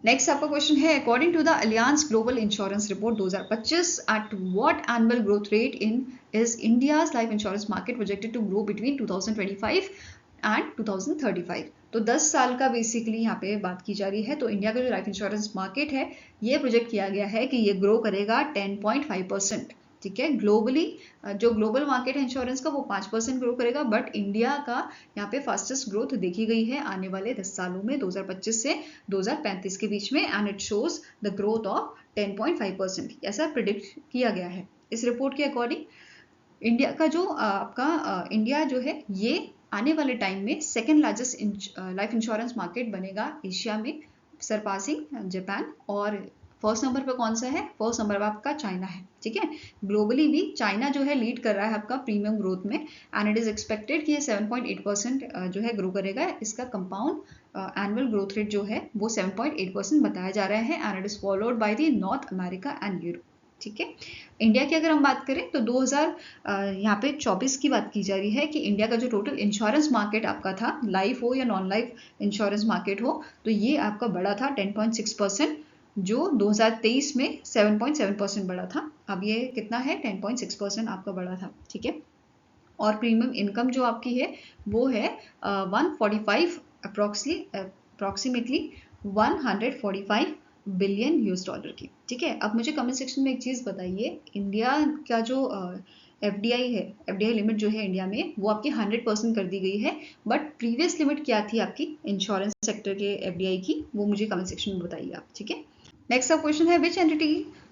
Next आपका question है, according to the Allianz global insurance report 2025, at what annual growth rate is India's life insurance market projected to grow between 2025 and 2035? तो 10 साल का basically यहाँ पे बात की जा रही है। तो इंडिया का जो लाइफ इंश्योरेंस मार्केट है ये प्रोजेक्ट किया गया है कि ये ग्रो करेगा 10.5%, ठीक है। ग्लोबली जो ग्लोबल मार्केट है इंश्योरेंस का वो 5% ग्रो करेगा, बट इंडिया का यहाँ पे फास्टेस्ट ग्रोथ देखी गई है आने वाले 10 सालों में, 2025 से 2035 के बीच में, and it shows the growth of 10.5%, ऐसा प्रिडिक्ट किया गया है इस रिपोर्ट के अकॉर्डिंग। इंडिया का जो आपका इंडिया जो है ये आने वाले टाइम में second largest life insurance market बनेगा एशिया में, सरपासिंग जापान। और फर्स्ट नंबर पे कौन सा है? फर्स्ट नंबर पे आपका चाइना है, ठीक है। ग्लोबली भी चाइना जो है लीड कर रहा है आपका प्रीमियम ग्रोथ में, एंड इट इज एक्सपेक्टेड कि ये 7.8% जो है ग्रो करेगा। इसका कंपाउंड एनुअल ग्रोथ रेट जो है वो 7.8% बताया जा रहा है, and it is followed by the north America and Europe, ठीक है। इंडिया की अगर हम बात करें तो 2000 यहाँ पे 24 की बात की जा रही है कि इंडिया का जो टोटल इंश्योरेंस मार्केट आपका था, लाइफ हो या नॉन लाइफ इंश्योरेंस मार्केट हो, तो ये आपका बड़ा था 10.6%, जो 2023 में 7.7% बढ़ा था। अब ये कितना है? 10.6% आपका बढ़ा था, ठीक है। और प्रीमियम इनकम जो आपकी है वो है 145 अप्रोक्सीमेटली 145 बिलियन US$ की, ठीक है। अब मुझे कमेंट सेक्शन में एक चीज़ बताइए, इंडिया का जो FDI है, FDI लिमिट जो है इंडिया में वो आपकी 100% कर दी गई है, बट प्रीवियस लिमिट क्या थी आपकी इंश्योरेंस सेक्टर के FDI की, वो मुझे कमेंट सेक्शन में बताइए आप, ठीक है। नेक्स्ट अब क्वेश्चन है, विच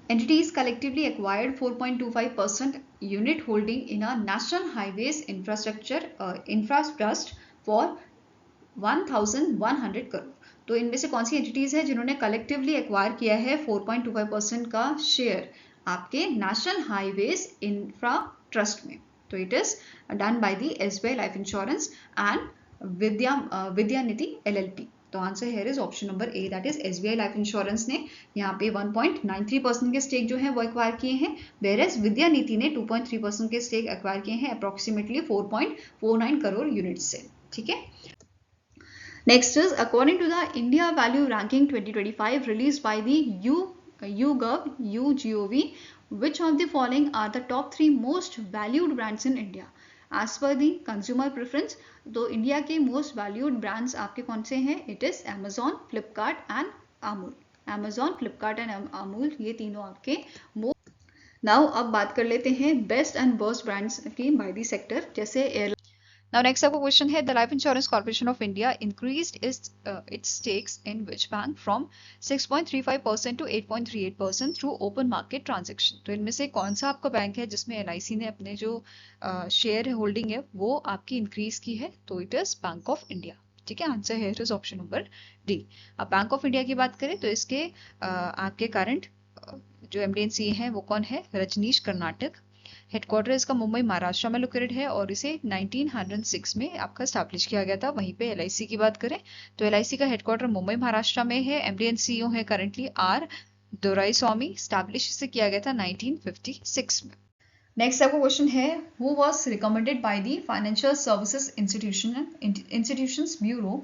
entities collectively acquired 4.25% unit holding in a national highways infra trust for 1100 crore? तो इनमें से कौन सी एंटिटीज है जिन्होंने कलेक्टिवली एक्वायर किया है 4.25% का शेयर आपके नेशनल हाईवेज इंफ्रा ट्रस्ट में? तो it is done by the SBI life insurance and Vidyanidhi LLP। तो answer here is option number A, that is SBI life insurance ने यहाँ पे 1.93% के स्टेक जो है वो एक्वायर किए हैं, वेयरएज विद्यानिधि ने 2.3% के स्टेक एक्वायर किए हैं अप्रोक्सीमेटली 4.49 करोड़ यूनिट्स से, ठीक है। Next is, according to the India value ranking 2025 release by the YouGov, which of the following are the top 3 most valued brands in India as per the consumer preference? तो India के most valued brands आपके कौन से हैं? It is Amazon, Flipkart and Amul, Amazon, Flipkart and Amul, ये तीनों आपके now अब बात कर लेते हैं बेस्ट एंड वर्स्ट ब्रांड्स की बाय द सेक्टर, जैसे एयर। Now next आपका क्वेश्चन है, the life insurance corporation of India increased its stakes in which bank from 6.35% to 8.38% through open market transaction. तो इनमें से कौन सा आपका बैंक है जिसमें एलआईसी ने अपने जो शेयर होल्डिंग है वो आपकी इंक्रीज की है? तो it is bank of India. ठीक है, आंसर है इज ऑप्शन नंबर डी। अब बैंक ऑफ इंडिया की बात करें तो इसके आपके करंट जो एमडी है वो कौन है? रजनीश कर्नाटक। हेडक्वार्टर इसका मुंबई महाराष्ट्र में लोकेटेड है और इसे 1906 में आपका स्टैब्लिश किया गया था। वहीं पे एलआईसी की बात करें तो एलआईसी का हेडक्वार्टर मुंबई महाराष्ट्र में है। एमडी एंड सीईओ है करंटली आर दोराईस्वामी। स्टैब्लिश इसे किया गया था 1956 में। नेक्स्ट आपका क्वेश्चन है, who was recommended by the financial services institutions bureau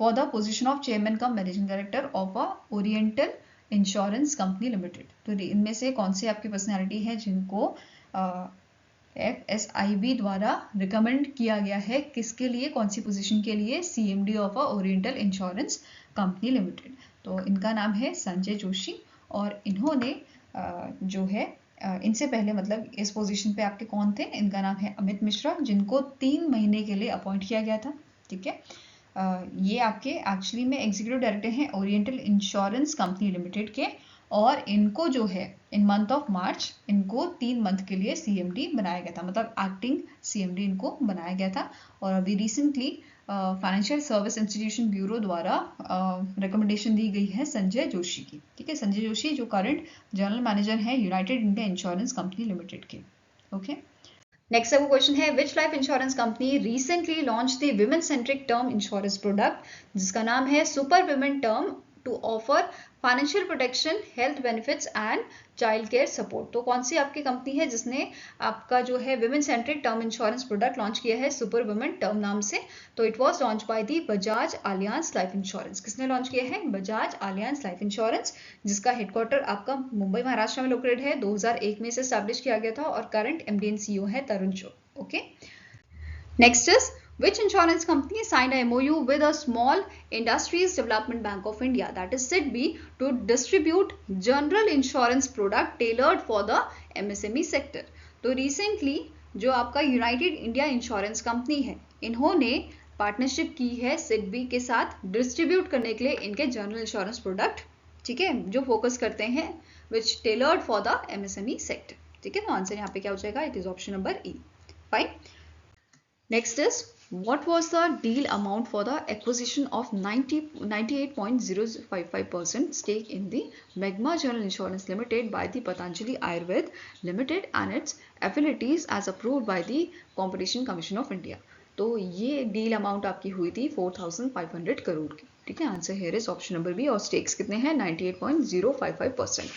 for the position of chairman cum managing director of a oriental insurance company limited. तो इनमें से कौन सी आपकी पर्सनैलिटी है जिनको FSIB द्वारा रिकमेंड किया गया है? किसके लिए, कौन सी पोजीशन के लिए? CMD of a oriental insurance company limited. तो इनका नाम है संजय जोशी और इन्होंने जो है इनसे पहले मतलब इस पोजीशन पे आपके कौन थे? इनका नाम है अमित मिश्रा, जिनको 3 महीने के लिए अपॉइंट किया गया था। ठीक है, ये आपके एक्चुअली में एग्जीक्यूटिव डायरेक्टर हैं ओरिएंटल इंश्योरेंस कंपनी लिमिटेड के, और इनको जो है इन मंथ ऑफ मार्च इनको 3 मंथ के लिए CMD बनाया गया था, मतलब एक्टिंग CMD इनको बनाया गया था। और अभी recently financial service institution bureau द्वारा रिकमेंडेशन दी गई है संजय जोशी की। ठीक है, संजय जोशी जो करंट जनरल मैनेजर है United India insurance company limited के। ओके, नेक्स्ट आपका क्वेश्चन है, which life insurance company recently launch the women centric term insurance product, जिसका नाम है super women term to offer financial protection, health benefits and child care support. तो कौन सी आपकी कंपनी है जिसने आपका जो है women centric term insurance product launch किया है सुपर विमेन टर्म नाम से? तो it was launch by the Bajaj Allianz life insurance. किसने लॉन्च किया है? बजाज आलियांज लाइफ इंश्योरेंस, जिसका हेडक्वार्टर आपका मुंबई महाराष्ट्र में लोकेटेड है। 2001 में इसे स्टैब्लिश किया गया था और करंट MD एंड CEO है तरुण चोर। Okay, next is, which insurance company signed a MOU with a Small Industries Development Bank of India, that is SIDBI, to distribute general insurance product tailored for the MSME sector? तो recently जो आपका United India insurance company है, इन्होंने partnership की है सिडबी के साथ distribute करने के लिए इनके जनरल इंश्योरेंस प्रोडक्ट, ठीक है, जो फोकस करते हैं which tailored for the MSME sector. ठीक है, तो आंसर यहाँ पे क्या हो जाएगा? It is option number E. Fine, next is, what was the deal amount for the acquisition of 98.055% stake in the Magma General Insurance Limited by the Patanjali Ayurved Limited and its affiliates as approved by the Competition Commission of India? तो ये deal amount आपकी हुई थी 4500 करोड़ की। ठीक है, answer here is option number B. और stakes कितने हैं? 98.055%,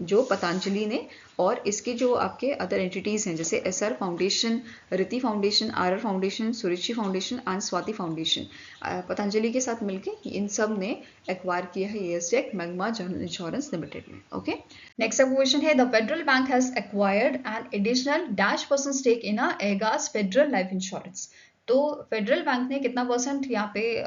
जो पतंजलि ने और इसके जो आपके अदर एंटिटीज हैं जैसे SR फाउंडेशन, रिति foundation, RR foundation, Suruchi foundation and Swati foundation, Patanjali के साथ मिलके इन सब ने एक्वायर किया है ये stake Magma general insurance limited में। ओके, नेक्स्ट क्वेश्चन है, the Federal bank has acquired an additional -% stake in Ageas Federal life insurance. तो फेडरल बैंक ने कितना परसेंट यहाँ पे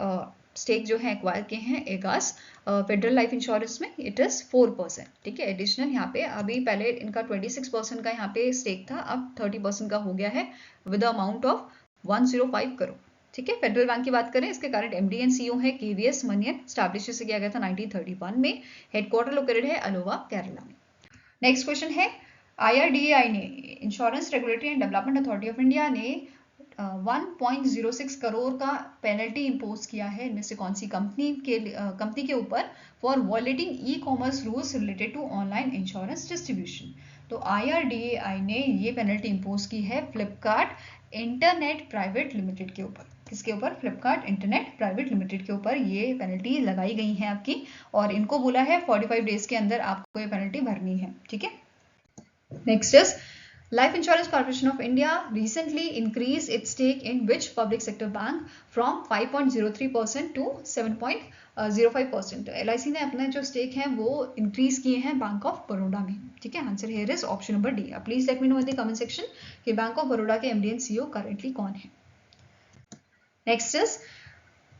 स्टेक जो है एक्वायर किए हैं एगास फेडरल लाइफ इंश्योरेंस में? It is 4%। ठीक है, एडिशनल यहाँ पे अभी पहले इनका 26% का यहाँ पे स्टेक था, अब 30% का हो गया है विद अमाउंट ऑफ 105 करोड़। ठीक है, फेडरल बैंक की बात करें, इसके कारण MD एंड CEO है KVS मनियन, स्टैब्लिश किया गया था 1931 में, हेडक्वार्टर लोकेटेड है अलोवा केरला में। नेक्स्ट क्वेश्चन है, IRDAI ने, insurance regulatory and development authority of India ने 1.06 करोड़ का पेनल्टी इम्पोज किया है इनमें से कौन सी कंपनी के ऊपर for violating e-commerce rules related to online insurance distribution? तो IRDAI ने ये पेनल्टी इम्पोज की है फ्लिपकार्ट इंटरनेट प्राइवेट लिमिटेड के ऊपर। किसके ऊपर? फ्लिपकार्ट इंटरनेट प्राइवेट लिमिटेड के ऊपर ये पेनल्टी लगाई गई है आपकी, और इनको बोला है 45 डेज के अंदर आपको ये पेनल्टी भरनी है। ठीक है, next is, Life Insurance Corporation of India recently increased its stake in which public sector bank from 5.03% to 7.05%? LIC ने अपने जो स्टेक है वो इंक्रीज किए हैं बैंक ऑफ बड़ौदा में। ठीक है, answer here is option number D. Please let me know in the comment section कि बैंक ऑफ बड़ौदा के MD एंड CEO करेंटली कौन है। Next is,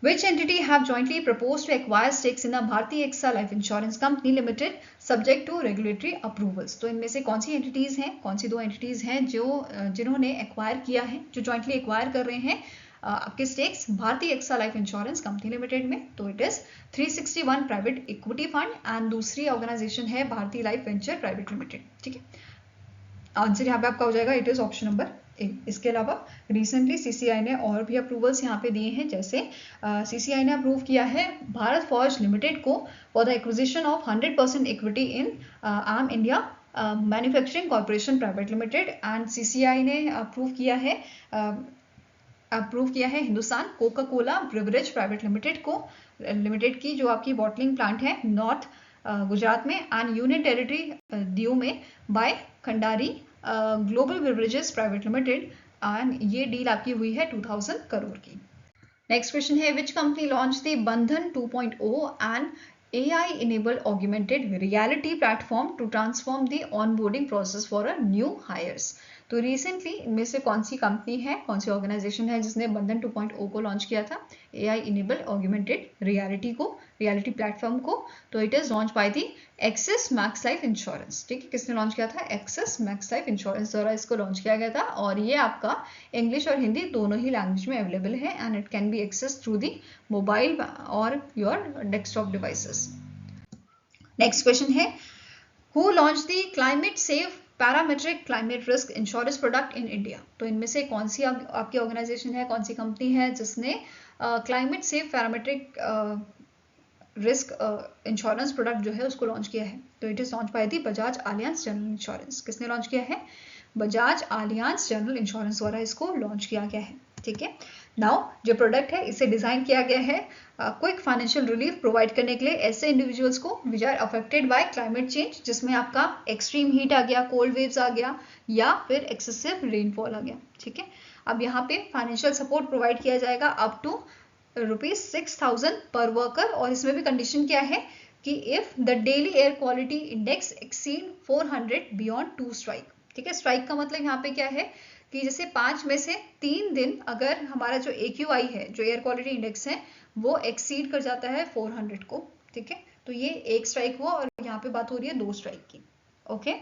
Which entity have jointly proposed to acquire stakes in the Bharti AXA Life Insurance Company Limited subject to regulatory approvals? तो इनमें से कौन सी entities हैं, कौन सी दो एंटिटीज हैं जो जिन्होंने एक्वायर किया है, जो जॉइंटली एक्वायर कर रहे हैं आपके stakes Bhartiya AXA life insurance company limited में? तो it is 361 private equity fund and दूसरी ऑर्गेनाइजेशन है Bhartiya life venture private limited. ठीक है, आंसर यहाँ पे आपका हो जाएगा, it is option number A. इसके अलावा रिसेंटली सीसीआई ने और भी अप्रूवल्स यहाँ पे दिए हैं, जैसे सीसीआई ने अप्रूव किया है भारत फॉर्ज लिमिटेड को for the acquisition of 100% equity in AAM India manufacturing corporation private limited, and CCI ने अप्रूव किया है Hindustan coca cola beverage private limited की जो आपकी बॉटलिंग प्लांट है नॉर्थ गुजरात में एंड यूनियन टेरिटरी दीव में by Kandhari global beverages private limited, and ये डील आपकी हुई है 2000 करोड़ की। नेक्स्ट क्वेश्चन है विच कंपनी लॉन्च द बंधन 2.0 and AI enabled augmented reality platform to transform the onboarding process for a new hires? तो रिसेंटली इनमें से कौन सी कंपनी है, कौन सी ऑर्गेनाइजेशन है जिसने बंधन 2.0 को लॉन्च किया था, AI enable augmented reality platform को? तो it is launch by the axis Max life insurance. ठीक है, किसने लॉन्च किया था? एक्सिस मैक्स लाइफ इंश्योरेंस द्वारा इसको लॉन्च किया गया था, और ये आपका इंग्लिश और हिंदी दोनों ही लैंग्वेज में अवेलेबल है and it can be access through the mobile और your desktop devices. Next question है who launch the climate safe parametric climate risk insurance product in India? तो इनमें से कौन सी आपकी ऑर्गेनाइजेशन है, कौन सी कंपनी है जिसने climate safe parametric risk insurance product जो है उसको लॉन्च किया है? तो it is launch by the Bajaj Allianz general insurance. किसने लॉन्च किया है? बजाज आलियांज जनरल इंश्योरेंस द्वारा इसको लॉन्च किया गया है। ठीक है, नाउ जो प्रोडक्ट है इसे डिजाइन किया गया है क्विक फाइनेंशियल रिलीफ प्रोवाइड करने के लिए ऐसे इंडिविजुअल्स को which are affected by climate change, जिसमें आपका एक्सट्रीम हीट आ गया, कोल्ड वेव्स आ गया, या फिर एक्सेसिव रेनफॉल आ गया। ठीक है, अब यहाँ पे फाइनेंशियल सपोर्ट प्रोवाइड किया जाएगा अप टू ₹6,000 पर वर्कर, और इसमें भी कंडीशन क्या है कि if the daily air quality index exceed 400 beyond 2 strike. ठीक है, स्ट्राइक का मतलब यहाँ पे क्या है कि जैसे 5 में से 3 दिन अगर हमारा जो AQI है, जो एयर क्वालिटी इंडेक्स है, वो एक्सीड कर जाता है 400 को। ठीक है, तो ये एक स्ट्राइक हुआ, और यहाँ पे बात हो रही है 2 स्ट्राइक की। ओके,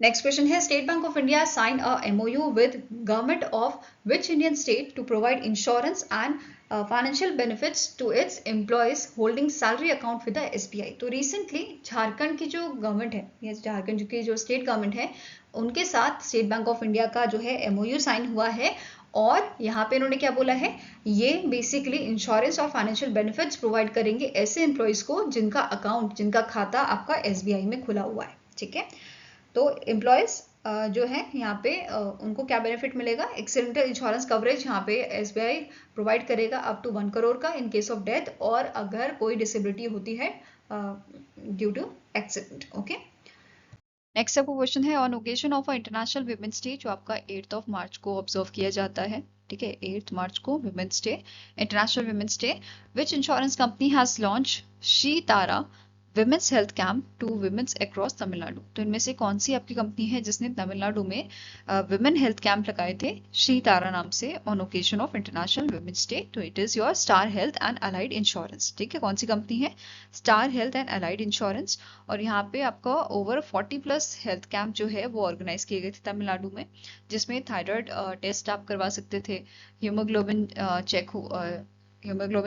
नेक्स्ट क्वेश्चन है state bank of India sign a MOU with government of which Indian state to provide insurance and financial benefits to its employees holding salary account with the SBI? तो recently Jharkhand की जो government है, या झारखंड की जो state government है, उनके साथ स्टेट बैंक ऑफ इंडिया का जो है MOU साइन हुआ है, और यहाँ पे इन्होंने क्या बोला है, ये बेसिकली इंश्योरेंस और फाइनेंशियल बेनिफिट्स प्रोवाइड करेंगे ऐसे एम्प्लॉयज को जिनका अकाउंट, जिनका खाता आपका SBI में खुला हुआ है। ठीक है, तो एम्प्लॉयज जो है यहाँ पे उनको क्या बेनिफिट मिलेगा? एक्सीडेंटल इंश्योरेंस कवरेज यहाँ पे SBI प्रोवाइड करेगा अप टू 1 करोड़ का इन केस ऑफ डेथ, और अगर कोई डिसेबिलिटी होती है due to accident. Okay, next आपको क्वेश्चन है on occasion of international women's Day, जो आपका 8 मार्च को ऑब्जर्व किया जाता है। ठीक है, 8 मार्च को women's day, international women's day, which insurance company has launch she Tara women's health camp two women's across Tamil Nadu? तो इनमें से कौन सी आपकी कंपनी है जिसने तमिलनाडु में विमेन हेल्थ कैंप लगाए थे श्री तारा नाम से on occasion of international women's day? तो it is your Star Health and allied insurance. ठीक है, कौन सी कंपनी है? Star Health and allied insurance. और यहाँ पे आपका ओवर 40+ हेल्थ कैंप जो है वो ऑर्गेनाइज किए गए थे तमिलनाडु में, जिसमें थायराइड टेस्ट आप करवा सकते थे, हीमोग्लोबिन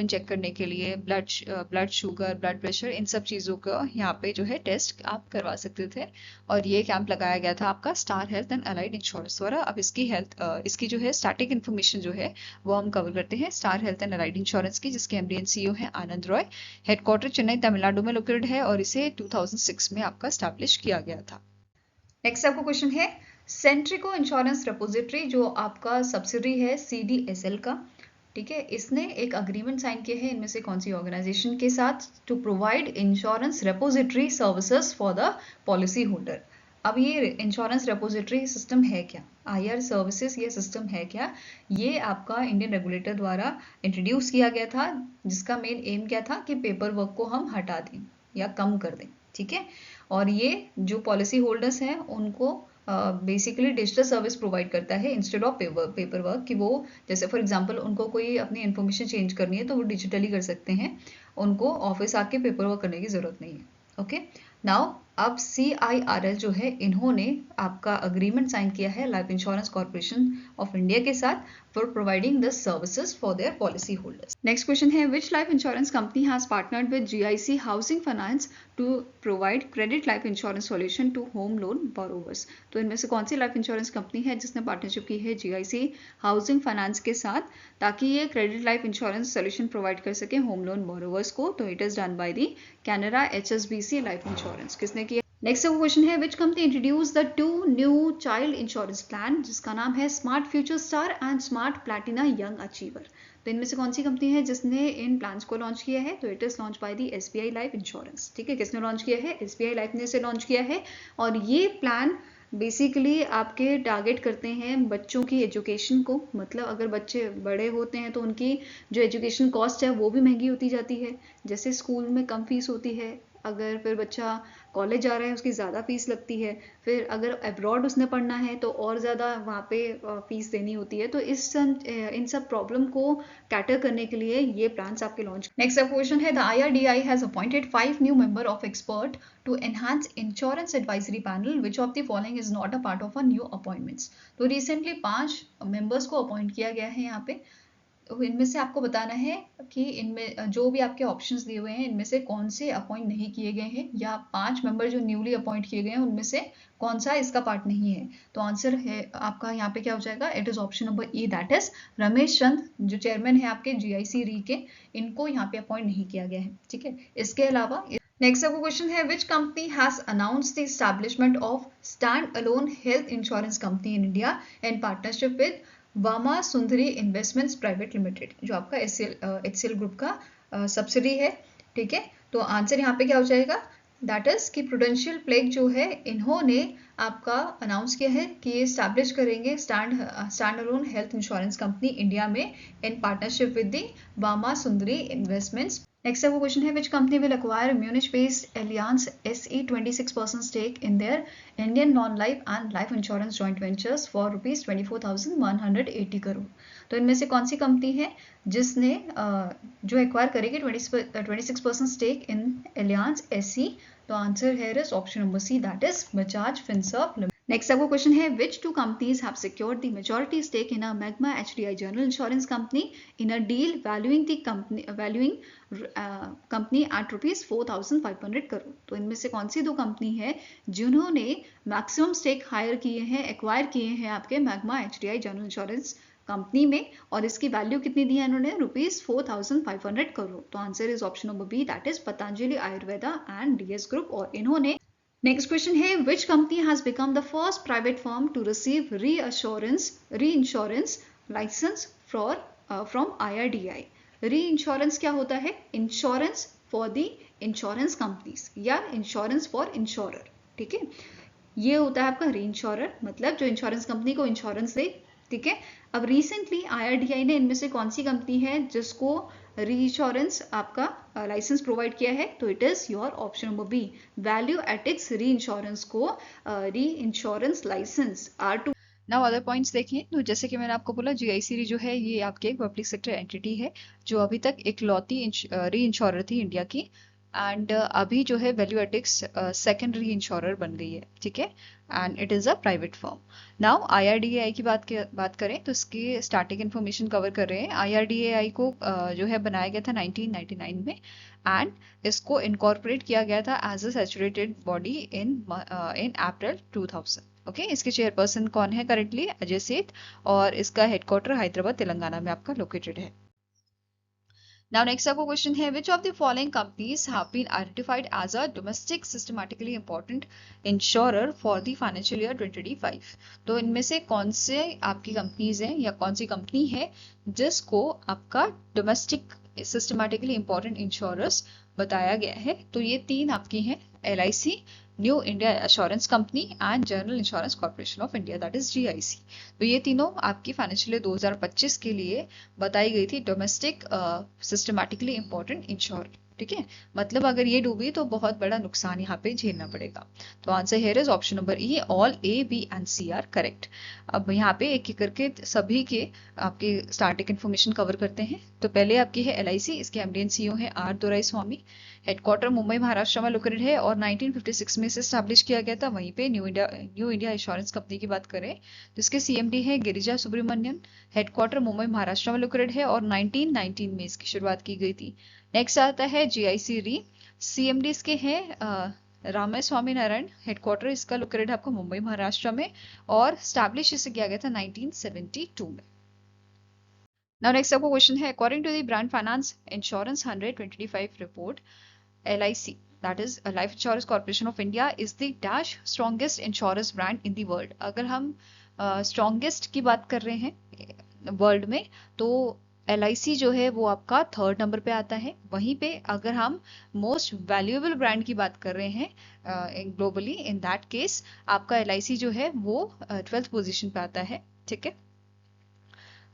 चेक करने के लिए, ब्लड शुगर, ब्लड प्रेशर, इन सब चीज़ों का यहाँ पे जो है टेस्ट आप करवा सकते थे, और ये कैंप लगाया गया था आपका star Health and allied insurance द्वारा। अब इसकी जो है स्टैटिक इन्फॉर्मेशन जो है वो हम कवर करते हैं star Health and allied insurance की, जिसके MD एंड CEO है आनंद रॉय। हेडक्वार्टर चेन्नई तमिलनाडु में लोकेटेड है, और इसे 2006 में आपका स्टैब्लिश किया गया था। नेक्स्ट आपको क्वेश्चन है सेंट्रिको इंश्योरेंस रेपोजिटरी, जो आपका सब्सिडरी है CDSL का। ठीक है, इसने एक अग्रीमेंट साइन किया है इनमें से कौन सी ऑर्गेनाइजेशन के साथ? To provide insurance repository services for the policy holder. अब ये इंश्योरेंस रेपोजिटरी सिस्टम है क्या? IR सर्विसेज ये सिस्टम है क्या? ये आपका इंडियन रेगुलेटर द्वारा इंट्रोड्यूस किया गया था, जिसका मेन एम क्या था कि पेपर वर्क को हम हटा दें या कम कर दें। ठीक है, और ये जो पॉलिसी होल्डर्स हैं उनको बेसिकली डिजिटल सर्विस प्रोवाइड करता है इंस्टेड ऑफ पेपर वर्क, कि वो जैसे फॉर एग्जांपल उनको कोई अपनी इन्फॉर्मेशन चेंज करनी है तो वो डिजिटली कर सकते हैं, उनको ऑफिस आके पेपर वर्क करने की ज़रूरत नहीं है। ओके, नाउ अब CIRL जो है इन्होंने आपका अग्रीमेंट साइन किया है life insurance corporation of India के साथ for providing the services for their policy holders. Next question है which life insurance company has partnered with GIC housing finance to provide credit life insurance solution to home loan borrowers. तो इनमें से कौन सी life insurance company है जिसने partnership की है GIC housing finance के साथ ताकि ये credit life insurance solution provide कर सके होम लोन बोरोवर्स को? तो it is done by the Canara HSBC life insurance. किसने किया? नेक्स्ट क्वेश्चन है which company introduce the 2 new child insurance plan जिसका नाम है smart future star and smart Platina young achiever. तो इनमें से कौन सी कंपनी है जिसने इन प्लान्स को लॉन्च किया है? तो it is launch by the SBI life insurance. ठीक है, किसने लॉन्च किया है? SBI लाइफ ने इसे लॉन्च किया है। और ये प्लान बेसिकली आपके टारगेट करते हैं बच्चों की एजुकेशन को, मतलब अगर बच्चे बड़े होते हैं तो उनकी जो एजुकेशन कॉस्ट है वो भी महंगी होती जाती है। जैसे स्कूल में कम फीस होती है, अगर फिर बच्चा कॉलेज जा रहा है उसकी ज़्यादा फीस लगती है, फिर अगर अब्रॉड उसने पढ़ना है तो और ज़्यादा वहाँ पे फीस देनी होती है। तो इन सब प्रॉब्लम को कैटर करने के लिए ये प्लान्स आपके लॉन्च। नेक्स्ट क्वेश्चन है the IRDAI has appointed 5 new member of expert to enhance insurance advisory panel which of the following is not a part of a new appointments. तो recently 5 members को appoint किया गया है यहाँ पे। तो इनमें से आपको बताना है कि इनमें जो भी आपके ऑप्शंस दिए हुए हैं इनमें से कौन से अपॉइंट नहीं किए गए हैं, या 5 मेंबर जो न्यूली अपॉइंट किए गए हैं उनमें से कौन सा इसका पार्ट नहीं है। तो आंसर है आपका यहाँ पे क्या हो जाएगा? It is option number E, that is Ramesh Chand जो चेयरमैन है आपके GIC री के, इनको यहाँ पे अपॉइंट नहीं किया गया है। ठीक है, इसके अलावा नेक्स्ट आपको क्वेश्चन है which company has announced the establishment of stand alone health insurance company in India in partnership with Vama Sundari investments private limited, जो आपका HCL ग्रुप का सब्सिडी है। ठीक है, तो आंसर यहाँ पे क्या हो जाएगा? दैट इज कि प्रूडेंशियल प्लेग जो है इन्होंने आपका अनाउंस किया है कि ये स्टैब्लिश करेंगे stand alone health insurance company India में इन partnership with the वामा Sundari investments. Next आपको क्वेश्चन है which company will acquire Munich based Allianz SE 26% stake in their Indian non life and life insurance joint ventures for ₹24,180 crore. तो इनमें से कौन सी company है जिसने जो एक्वायर करेगी 26% स्टेक इन एलियांस SE? तो आंसर है is option number C, that is Bajaj Finserv limited. Next आपको क्वेश्चन है विच 2 companies have secured the majority stake in a Magma HDI general insurance company in a deal valuing company at ₹4,500 crore. तो इनमें से कौन सी 2 company है जिन्होंने maximum stake higher किए हैं, एक्वायर किए हैं आपके magma HDI general insurance company में, और इसकी वैल्यू कितनी दी है इन्होंने? ₹4,500 करोड़। तो answer is option number B, that is Patanjali Ayurveda and DS group. और इन्होंने नेक्स्ट क्वेश्चन है which company has become the first private firm to receive reinsurance licence from IRDAI। Re insurance क्या होता है? Insurance for the insurance companies या insurance for insurer. ठीक है, ये होता है आपका री इंश्योरर, मतलब जो इंश्योरेंस कंपनी को इंश्योरेंस दे। ठीक है, अब रिसेंटली IRDAI ने इनमें से कौन सी कंपनी है जिसको री इंश्योरेंस आपका लाइसेंस प्रोवाइड किया है? तो it is your option number B, Valueattics re insurance को re insurance licence R2। Now other points देखिए, तो जैसे कि मैंने आपको बोला GIC जो है ये आपके एक पब्लिक सेक्टर एंटिटी है जो अभी तक इकलौती री इंश्योरर थी इंडिया की, एंड अभी जो है वैल्यू एटिक्स सेकेंडरी इंश्योरर बन गई है। ठीक है, and it is a private firm. Now IRDAI की बात करें तो इसकी स्टार्टिंग इन्फॉर्मेशन कवर कर रहे हैं। IRDAI को जो है बनाया गया था 1999 में, एंड इसको इनकॉर्पोरेट किया गया था as a saturated body in April 2000। Okay, इसके चेयरपर्सन कौन है करेंटली? अजय सेठ, और इसका हेडक्वार्टर हैदराबाद तेलंगाना में आपका लोकेटेड है। Now next आपको क्वेश्चन है which of the following companies have been identified as a domestic systematically important insurer for the financial year 2025। तो इनमें से कौन से आपकी कंपनीज हैं या कौन सी कंपनी है जिसको आपका डोमेस्टिक सिस्टमैटिकली इंपॉर्टेंट इंश्योरर्स बताया गया है? तो ये 3 आपकी हैं, LIC, new India assurance company and general insurance corporation of India, that is GIC। तो ये तीनों आपकी फाइनेंशियल ईयर 2025 के लिए बताई गई थी डोमेस्टिक सिस्टमैटिकली इंपॉर्टेंट इंश्योर। ठीक है, मतलब अगर ये डूबी तो बहुत बड़ा नुकसान यहाँ पे झेलना पड़ेगा। तो answer here is option number E, all A B and C are correct. अब यहाँ पे एक एक करके सभी के आपके स्टार्टिंग इन्फॉर्मेशन कवर करते हैं। तो पहले आपकी है एलआईसी, इसके एमडी एंड सीईओ है आर दोराईस्वामी। हेडक्वार्टर मुंबई महाराष्ट्र में लोकेटेड है और 1956 में इसे स्टैब्लिश किया गया था। वहीं पे न्यू इंडिया इंश्योरेंस कंपनी की बात करें तो इसके सीएमडी है गिरिजा सुब्रमण्यन। हेडक्वार्टर मुंबई महाराष्ट्र में लोकेटेड है और 1919 में इसकी शुरुआत की गई थी। नेक्स्ट आता है जीआईसी री, सीएमडी इसके हैं रामा स्वामी नारायण। हेडक्वार्टर इसका लोकेटेड है आपको मुंबई महाराष्ट्र में और स्टैब्लिश इसे किया गया था 1972 में। नाउ नेक्स्ट आपको क्वेश्चन है, according to the Brand Finance insurance 125 report, LIC that is Life Insurance Corporation of India is the dash strongest insurance brand in the world। अगर हम strongest की बात कर रहे हैं वर्ल्ड में तो LIC जो है वो आपका 3rd नंबर पे आता है। वहीं पे अगर हम मोस्ट वैल्यूएबल ब्रांड की बात कर रहे हैं ग्लोबली, इन दैट केस आपका LIC जो है वो 12th पोजीशन पे आता है। ठीक है,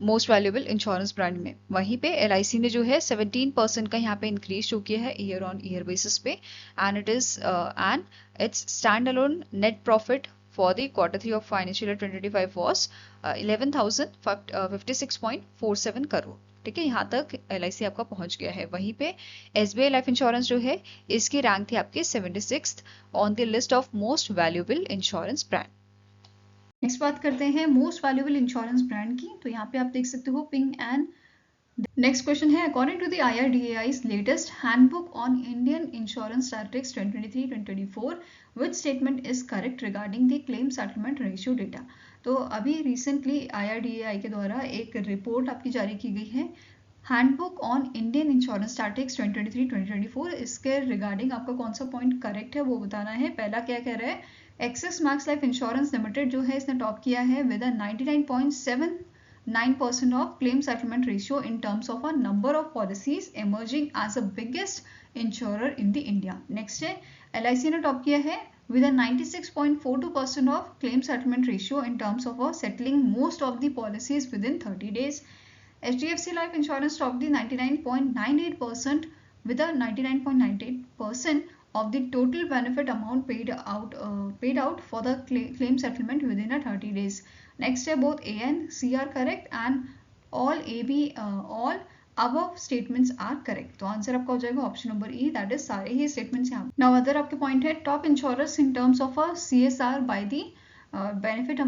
मोस्ट वैल्यूएबल इंश्योरेंस ब्रांड में। वहीं पे LIC ने जो है 17% का यहाँ पे इंक्रीज शो किया है ईयर ऑन ईयर बेसिस पे, and it's stand alone net profit for the Q3 of financial year 2025 was 11,056.47 crore. ठीक है, यहाँ तक LIC आपका पहुंच गया है। वहीं पे SBI लाइफ इंश्योरेंस जो है इसकी रैंक थी आपके 76th on the list of most valuable insurance brand. Next बात करते हैं मोस्ट वैल्यूएबल इंश्योरेंस ब्रांड की। तो यहाँ पे आप देख सकते हो पिंग एंड। नेक्स्ट क्वेश्चन है, according to the IRDAI's latest handbook on Indian insurance statistics 2023-2024 which statement is correct regarding the claim settlement ratio data. तो अभी रिसेंटली IRDAI के द्वारा एक रिपोर्ट आपकी जारी की गई है, handbook on Indian insurance statistics 2023-2024। इसके रिगार्डिंग आपका कौन सा पॉइंट करेक्ट है वो बताना है। पहला क्या कह रहा है, Axis Max life insurance limited जो है इसने टॉप किया है with 99.79% of claim settlement ratio in terms of a number of policies emerging as a biggest insurer in the India. Next है LIC ने टॉप किया है with a 96.42% of claim settlement ratio in terms of settling most of the policies within 30 days. HDFC Life Insurance topped the 99.98% with a 99.98% of the total benefit amount paid out for the claim settlement within a 30 days. Next है both A and C are correct and all all above statements are correct. तो answer आपका हो जाएगा option number E, that is सारे ही statements यहाँ। Now other आपके point है top insurance in terms of a CSR by the benefit.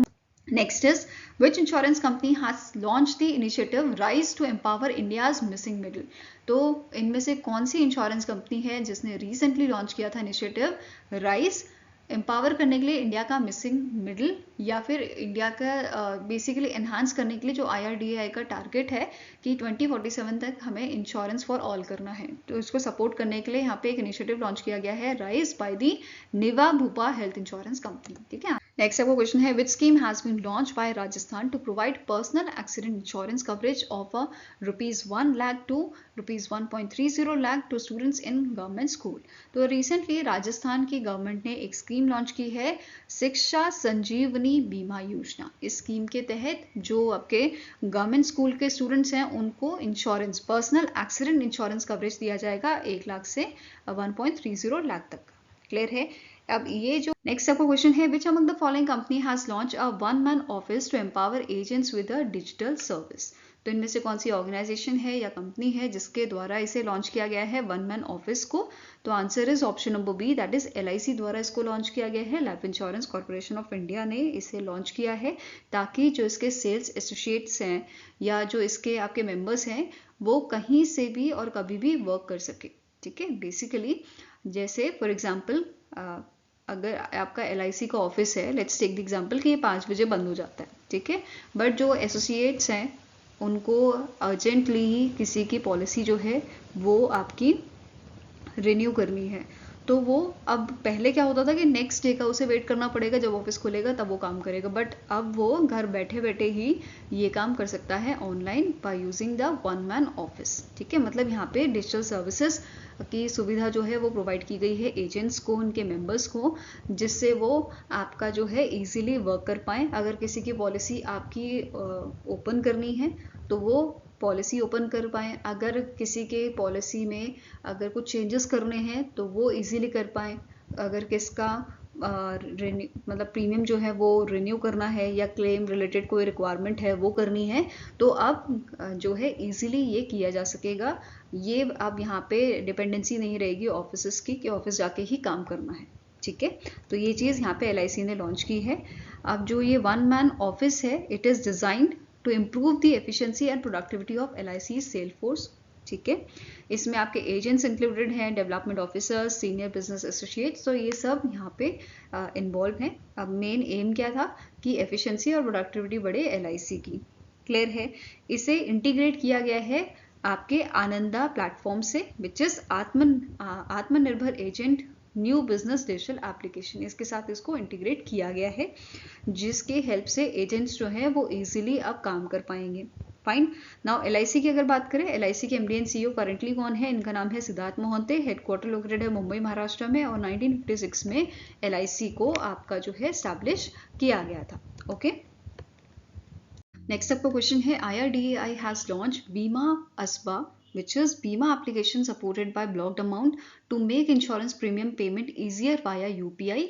Next is, which insurance company has launched the initiative Rise to empower India's missing middle? तो इनमें से कौन सी insurance company है जिसने recently launch किया था इनिशिएटिव राइज एम्पावर करने के लिए इंडिया का मिसिंग मिडिल, या फिर इंडिया का बेसिकली एनहांस करने के लिए जो IRDAI का टारगेट है कि 2047 तक हमें इंश्योरेंस फॉर ऑल करना है। तो इसको सपोर्ट करने के लिए यहाँ पे एक इनिशिएटिव लॉन्च किया गया है rise by the Niva Bupa health insurance company. ठीक है, नेक्स्ट आपको क्वेश्चन है, which scheme has been launch by Rajasthan to provide personal accident insurance coverage of ₹1 lakh to ₹1.30 lakh to students in government school. तो रिसेंटली राजस्थान की government ने एक स्कीम लॉन्च की है, शिक्षा संजीवनी बीमा योजना। इस स्कीम के तहत जो आपके गवर्नमेंट स्कूल के स्टूडेंट्स हैं उनको insurance personal accident insurance coverage दिया जाएगा 1 लाख से 1.30 लाख तक। क्लियर है। अब ये जो नेक्स्ट आपका क्वेश्चन है, which among the following company has launch a one man office to empower agents with a digital service. तो इनमें से कौन सी ऑर्गेनाइजेशन है या कंपनी है जिसके द्वारा इसे लॉन्च किया गया है वन मैन ऑफिस को? तो answer is option number B, that is LIC द्वारा इसको लॉन्च किया गया है। Life insurance corporation of India ने इसे लॉन्च किया है ताकि जो इसके सेल्स एसोसिएट्स हैं या जो इसके आपके मेंबर्स हैं वो कहीं से भी और कभी भी वर्क कर सके। ठीक है, बेसिकली जैसे फॉर एग्जाम्पल अगर आपका LIC का ऑफिस है, लेट्स टेक द एग्जांपल कि ये 5 बजे बंद हो जाता है। ठीक है, बट जो एसोसिएट्स हैं उनको अर्जेंटली ही किसी की पॉलिसी जो है वो आपकी रिन्यू करनी है, तो वो अब पहले क्या होता था कि नेक्स्ट डे का उसे वेट करना पड़ेगा, जब ऑफिस खुलेगा तब वो काम करेगा, बट अब वो घर बैठे बैठे ही ये काम कर सकता है online by using the one man office. ठीक है, मतलब यहाँ पे डिजिटल सर्विसेज की सुविधा जो है वो प्रोवाइड की गई है एजेंट्स को, उनके मेंबर्स को, जिससे वो आपका जो है इजीली वर्क कर पाएँ। अगर किसी की पॉलिसी आपकी ओपन करनी है तो वो पॉलिसी ओपन कर पाएँ, अगर किसी के पॉलिसी में अगर कुछ चेंजेस करने हैं तो वो इजीली कर पाएँ, अगर किसका मतलब प्रीमियम जो है वो रिन्यू करना है या क्लेम रिलेटेड कोई रिक्वायरमेंट है वो करनी है, तो अब जो है इजीली ये किया जा सकेगा। ये अब यहाँ पे डिपेंडेंसी नहीं रहेगी ऑफिस की कि ऑफिस जाके ही काम करना है, ठीक है। तो ये चीज़ यहाँ पे LIC ने लॉन्च की है। अब जो ये 1 मैन ऑफिस है, it is designed to improve the efficiency and productivity of LIC sale force, ठीक है। इसमें आपके एजेंट्स इंक्लूडेड हैं, development officers, senior business associates, तो ये सब यहाँ पे इन्वॉल्व हैं। अब मेन एम क्या था कि एफिशिएंसी और प्रोडक्टिविटी बढ़े LIC की, क्लियर है। इसे इंटीग्रेट किया गया है आपके आनंदा प्लेटफॉर्म से, विच इज आत्मनिर्भर agent new business digital application, इसके साथ इसको इंटीग्रेट किया गया है, जिसके हेल्प से एजेंट्स जो है वो इजीली अब काम कर पाएंगे। फाइन। नाउ LIC की अगर बात करें, LIC के MD एंड CEO करंटली कौन है? इनका नाम है सिद्धार्थ मोहंते, हेडक्वार्टर लोकेटेड है मुंबई महाराष्ट्र में, और 1956 में LIC को आपका जो है एस्टैब्लिश किया गया था। ओके, नेक्स्ट आपका क्वेश्चन है, IRDAI हैज लॉन्च बीमा असबा, which is Bima application supported by blocked amount to make insurance premium payment easier via UPI.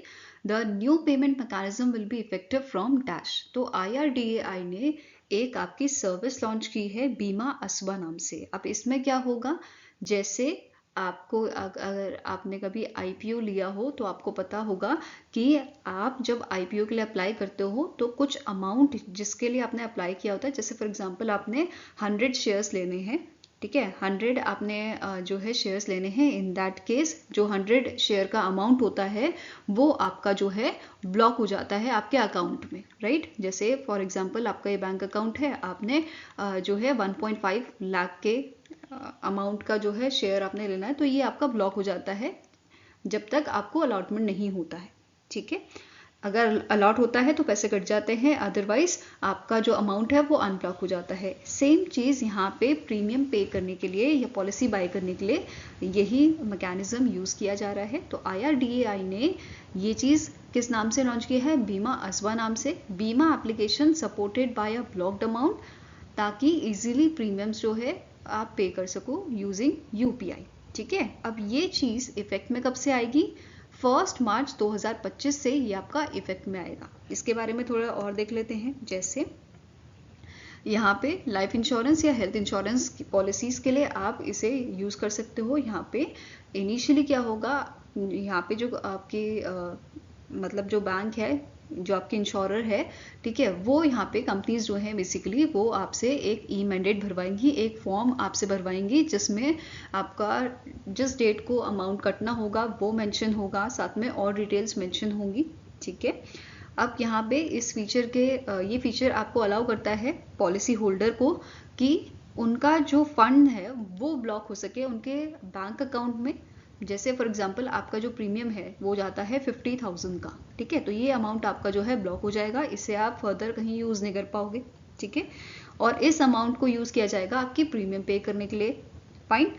The new payment mechanism will be effective from dash. तो IRDAI ने एक आपकी service launch की है बीमा असबा नाम से। अब इसमें क्या होगा, जैसे आपको अगर आपने कभी IPO लिया हो तो आपको पता होगा कि आप जब IPO के लिए अप्लाई करते हो तो कुछ अमाउंट जिसके लिए आपने अप्लाई किया होता है, जैसे फॉर एग्जांपल आपने 100 शेयर्स लेने हैं, ठीक है, 100 आपने जो है शेयर्स लेने हैं, इन दैट केस जो 100 शेयर का अमाउंट होता है वो आपका जो है ब्लॉक हो जाता है आपके अकाउंट में, राइट। जैसे फॉर एग्जांपल आपका ये बैंक अकाउंट है, आपने जो है 1.5 लाख के अमाउंट का जो है शेयर आपने लेना है, तो ये आपका ब्लॉक हो जाता है जब तक आपको अलॉटमेंट नहीं होता है, ठीक है। अगर अलॉट होता है तो पैसे कट जाते हैं, अदरवाइज आपका जो अमाउंट है वो अनब्लॉक हो जाता है। सेम चीज़ यहाँ पे प्रीमियम पे करने के लिए या पॉलिसी बाय करने के लिए यही मैकेनिज्म यूज़ किया जा रहा है। तो IRDAI ने ये चीज़ किस नाम से लॉन्च किया है? बीमा असबा नाम से, बीमा एप्लीकेशन सपोर्टेड बाय अ ब्लॉक्ड अमाउंट, ताकि इजीली प्रीमियम्स जो है आप पे कर सको यूजिंग UPI, ठीक है। अब ये चीज़ इफेक्ट में कब से आएगी? 1 मार्च 2025 से ये आपका इफेक्ट में आएगा। इसके बारे में थोड़ा और देख लेते हैं। जैसे यहाँ पे लाइफ इंश्योरेंस या हेल्थ इंश्योरेंस की पॉलिसीज़ के लिए आप इसे यूज़ कर सकते हो। यहाँ पे इनिशियली क्या होगा, यहाँ पे जो आपकी मतलब जो बैंक है, जो आपके इंश्योरर है, ठीक है, वो यहाँ पे कंपनीज जो हैं बेसिकली वो आपसे एक ई-मैंडेट भरवाएंगी, एक फॉर्म आपसे भरवाएंगी, जिसमें आपका जिस डेट को अमाउंट कटना होगा वो मेंशन होगा, साथ में और डिटेल्स मेंशन होंगी, ठीक है। अब यहाँ पे इस फीचर के ये फीचर आपको अलाउ करता है पॉलिसी होल्डर को कि उनका जो फंड है वो ब्लॉक हो सके उनके बैंक अकाउंट में। जैसे फॉर एग्जांपल आपका जो प्रीमियम है वो जाता है 50,000 का, ठीक है, तो ये अमाउंट आपका जो है ब्लॉक हो जाएगा, इसे आप फर्दर कहीं यूज़ नहीं कर पाओगे, ठीक है। और इस अमाउंट को यूज़ किया जाएगा आपकी प्रीमियम पे करने के लिए। फाइन।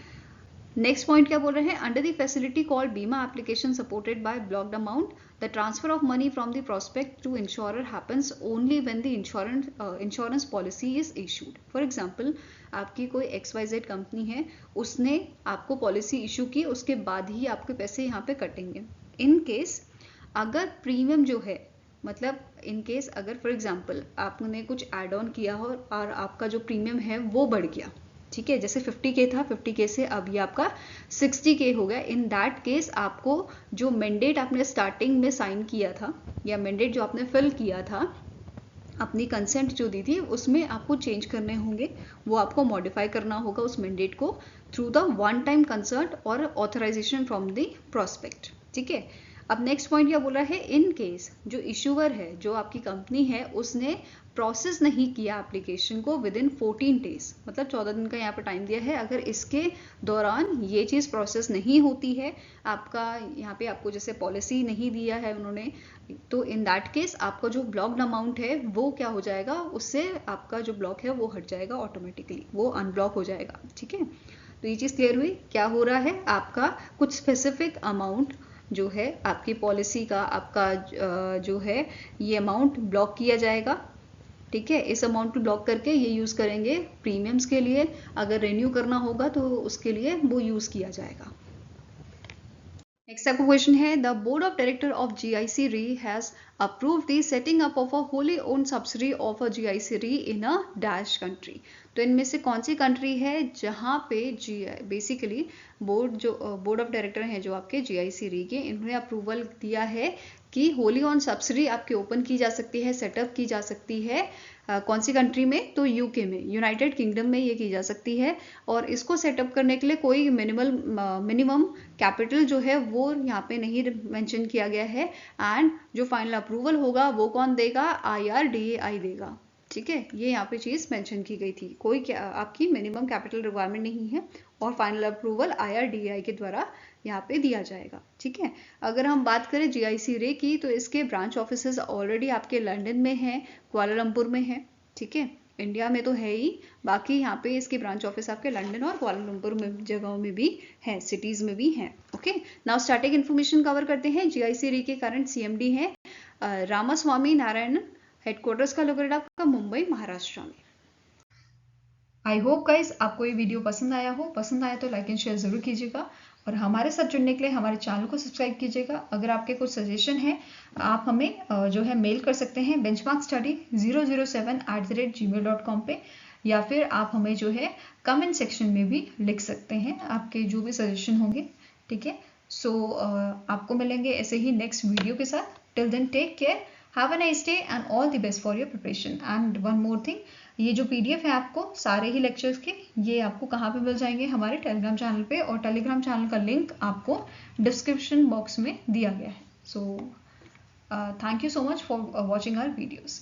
नेक्स्ट पॉइंट क्या बोल रहे हैं? Under the facility called Bima application supported by blocked amount, the transfer of money from the prospect to insurer happens only when the insurance policy is issued. For example आपकी कोई XYZ company है, उसने आपको policy issue की, उसके बाद ही आपके पैसे यहाँ पे कटेंगे। इन केस अगर प्रीमियम जो है, मतलब इन केस अगर फॉर एग्जांपल आपने कुछ एड ऑन किया हो और आपका जो प्रीमियम है वो बढ़ गया, ठीक है, जैसे 50K था, 50K से अब ये आपका 60K हो गया, इन दैट केस आपको जो मैंडेट आपने स्टार्टिंग में साइन किया था या मैंडेट जो आपने फिल किया था, अपनी कंसेंट जो दी थी उसमें आपको चेंज करने होंगे, वो आपको मॉडिफाई करना होगा उस मैंडेट को through the one time concert और ऑथराइजेशन फ्रॉम द प्रोस्पेक्ट, ठीक है। अब नेक्स्ट पॉइंट क्या बोल रहा है? इन केस जो इशूअर है, जो आपकी कंपनी है, उसने प्रोसेस नहीं किया एप्लीकेशन को विद इन 14 डेज, मतलब 14 दिन का यहाँ पर टाइम दिया है, अगर इसके दौरान ये चीज़ प्रोसेस नहीं होती है, आपका यहाँ पे आपको जैसे पॉलिसी नहीं दिया है उन्होंने, तो इन दैट केस आपका जो ब्लॉक्ड अमाउंट है वो क्या हो जाएगा, उससे आपका जो ब्लॉक है वो हट जाएगा ऑटोमेटिकली, वो अनब्लॉक हो जाएगा, ठीक है। तो ये चीज़ क्लियर हुई? क्या हो रहा है, आपका कुछ स्पेसिफिक अमाउंट जो है आपकी पॉलिसी का, आपका जो है ये अमाउंट ब्लॉक किया जाएगा, ठीक है। इस अमाउंट को ब्लॉक करके ये यूज़ करेंगे प्रीमियम्स के लिए, अगर रिन्यू करना होगा तो उसके लिए वो यूज़ किया जाएगा। नेक्स्ट आपका क्वेश्चन है, the board of director of GIC री has approve the setting up of a Holi own subsidy of a GIC री इन अ डैश कंट्री। तो इनमें से कौन सी कंट्री है जहाँ पे बेसिकली बोर्ड ऑफ डायरेक्टर हैं जो आपके GIC री के, इन्होंने अप्रूवल दिया है कि होली ऑन सब्सिडी आपके ओपन की जा सकती है, सेटअप की जा सकती है। कौन सी कंट्री में? तो यूके में, यूनाइटेड किंगडम में ये की जा सकती है। और इसको सेटअप करने के लिए कोई मिनिमम कैपिटल जो है वो यहाँ पे नहीं मेंशन किया गया है। एंड जो फाइनल अप्रूवल होगा वो कौन देगा? IRDAI देगा। ठीक है, ये यहाँ पे चीज़ मेंशन की गई थी। कोई आपकी मिनिमम कैपिटल रिक्वायरमेंट नहीं है और फाइनल अप्रूवल IRDAI के द्वारा यहाँ पे दिया जाएगा। ठीक है, अगर हम बात करें GIC रे की, तो इसके ब्रांच ऑफिसेज ऑलरेडी आपके लंदन में हैं, कुआलालंपुर में है। ठीक है, इंडिया में तो है ही, बाकी यहाँ पे इसके ब्रांच ऑफिस आपके लंदन और कुआलालंपुर में जगहों में भी है, सिटीज में भी हैं। Okay, now static information cover करते हैं। GIC रे के करंट CMD है रामास्वामी नारायणन, हेडक्वार्टर्स का लोकेटेड आपका मुंबई, महाराष्ट्र में। आई होप गाइस आपको ये वीडियो पसंद आया हो। पसंद आया तो लाइक एंड शेयर जरूर कीजिएगा और हमारे साथ जुड़ने के लिए हमारे चैनल को सब्सक्राइब कीजिएगा। अगर आपके कुछ सजेशन है आप हमें जो है मेल कर सकते हैं benchmarkstudy007@gmail.com पे, या फिर आप हमें जो है कमेंट सेक्शन में भी लिख सकते हैं आपके जो भी सजेशन होंगे। ठीक है, सो आपको मिलेंगे ऐसे ही नेक्स्ट वीडियो के साथ। Till then take care, have a nice day and all the best for your preparation. And one more thing, ये जो PDF है आपको सारे ही लेक्चर्स के, ये आपको कहाँ पे मिल जाएंगे? हमारे टेलीग्राम चैनल पे, और टेलीग्राम चैनल का लिंक आपको डिस्क्रिप्शन बॉक्स में दिया गया है। So thank you so much for watching our videos.